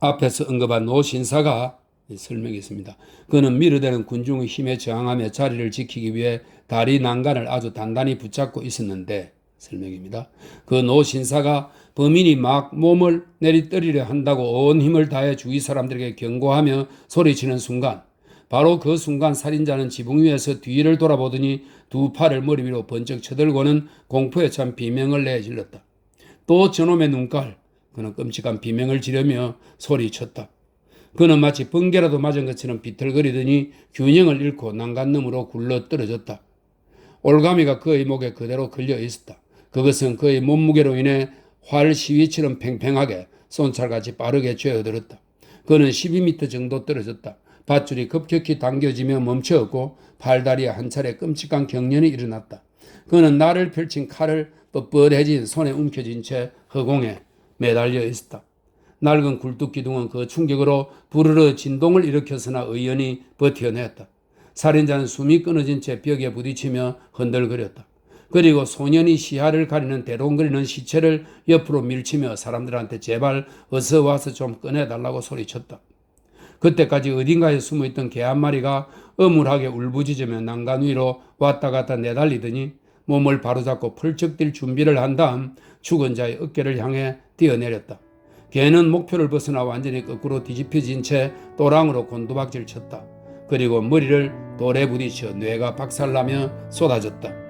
앞에서 언급한 노 신사가 설명했습니다. 그는 밀어대는 군중의 힘에 저항하며 자리를 지키기 위해 다리 난간을 아주 단단히 붙잡고 있었는데 설명입니다. 그 노 신사가 범인이 막 몸을 내리떠리려 한다고 온 힘을 다해 주위 사람들에게 경고하며 소리치는 순간 바로 그 순간 살인자는 지붕 위에서 뒤를 돌아보더니 두 팔을 머리 위로 번쩍 쳐들고는 공포에 찬 비명을 내질렀다. 또 저놈의 눈깔, 그는 끔찍한 비명을 지르며 소리쳤다. 그는 마치 번개라도 맞은 것처럼 비틀거리더니 균형을 잃고 난간 너머로 굴러 떨어졌다. 올가미가 그의 목에 그대로 걸려 있었다. 그것은 그의 몸무게로 인해 활 시위처럼 팽팽하게 쏜찰같이 빠르게 쥐어들었다. 그는 12m 정도 떨어졌다. 밧줄이 급격히 당겨지며 멈추었고 팔다리에 한 차례 끔찍한 경련이 일어났다. 그는 날을 펼친 칼을 뻣뻣해진 손에 움켜쥔 채 허공에 매달려 있었다. 낡은 굴뚝기둥은 그 충격으로 부르르 진동을 일으켰으나 의연히 버텨냈다. 살인자는 숨이 끊어진 채 벽에 부딪히며 흔들거렸다. 그리고 소년이 시야를 가리는 대롱거리는 시체를 옆으로 밀치며 사람들한테 제발 어서 와서 좀 꺼내달라고 소리쳤다. 그때까지 어딘가에 숨어있던 개 한 마리가 어물하게 울부짖으며 난간 위로 왔다 갔다 내달리더니 몸을 바로잡고 펄쩍 뛸 준비를 한 다음 죽은 자의 어깨를 향해 뛰어내렸다. 개는 목표를 벗어나 완전히 거꾸로 뒤집혀진 채 또랑으로 곤두박질 쳤다. 그리고 머리를 돌에 부딪혀 뇌가 박살나며 쏟아졌다.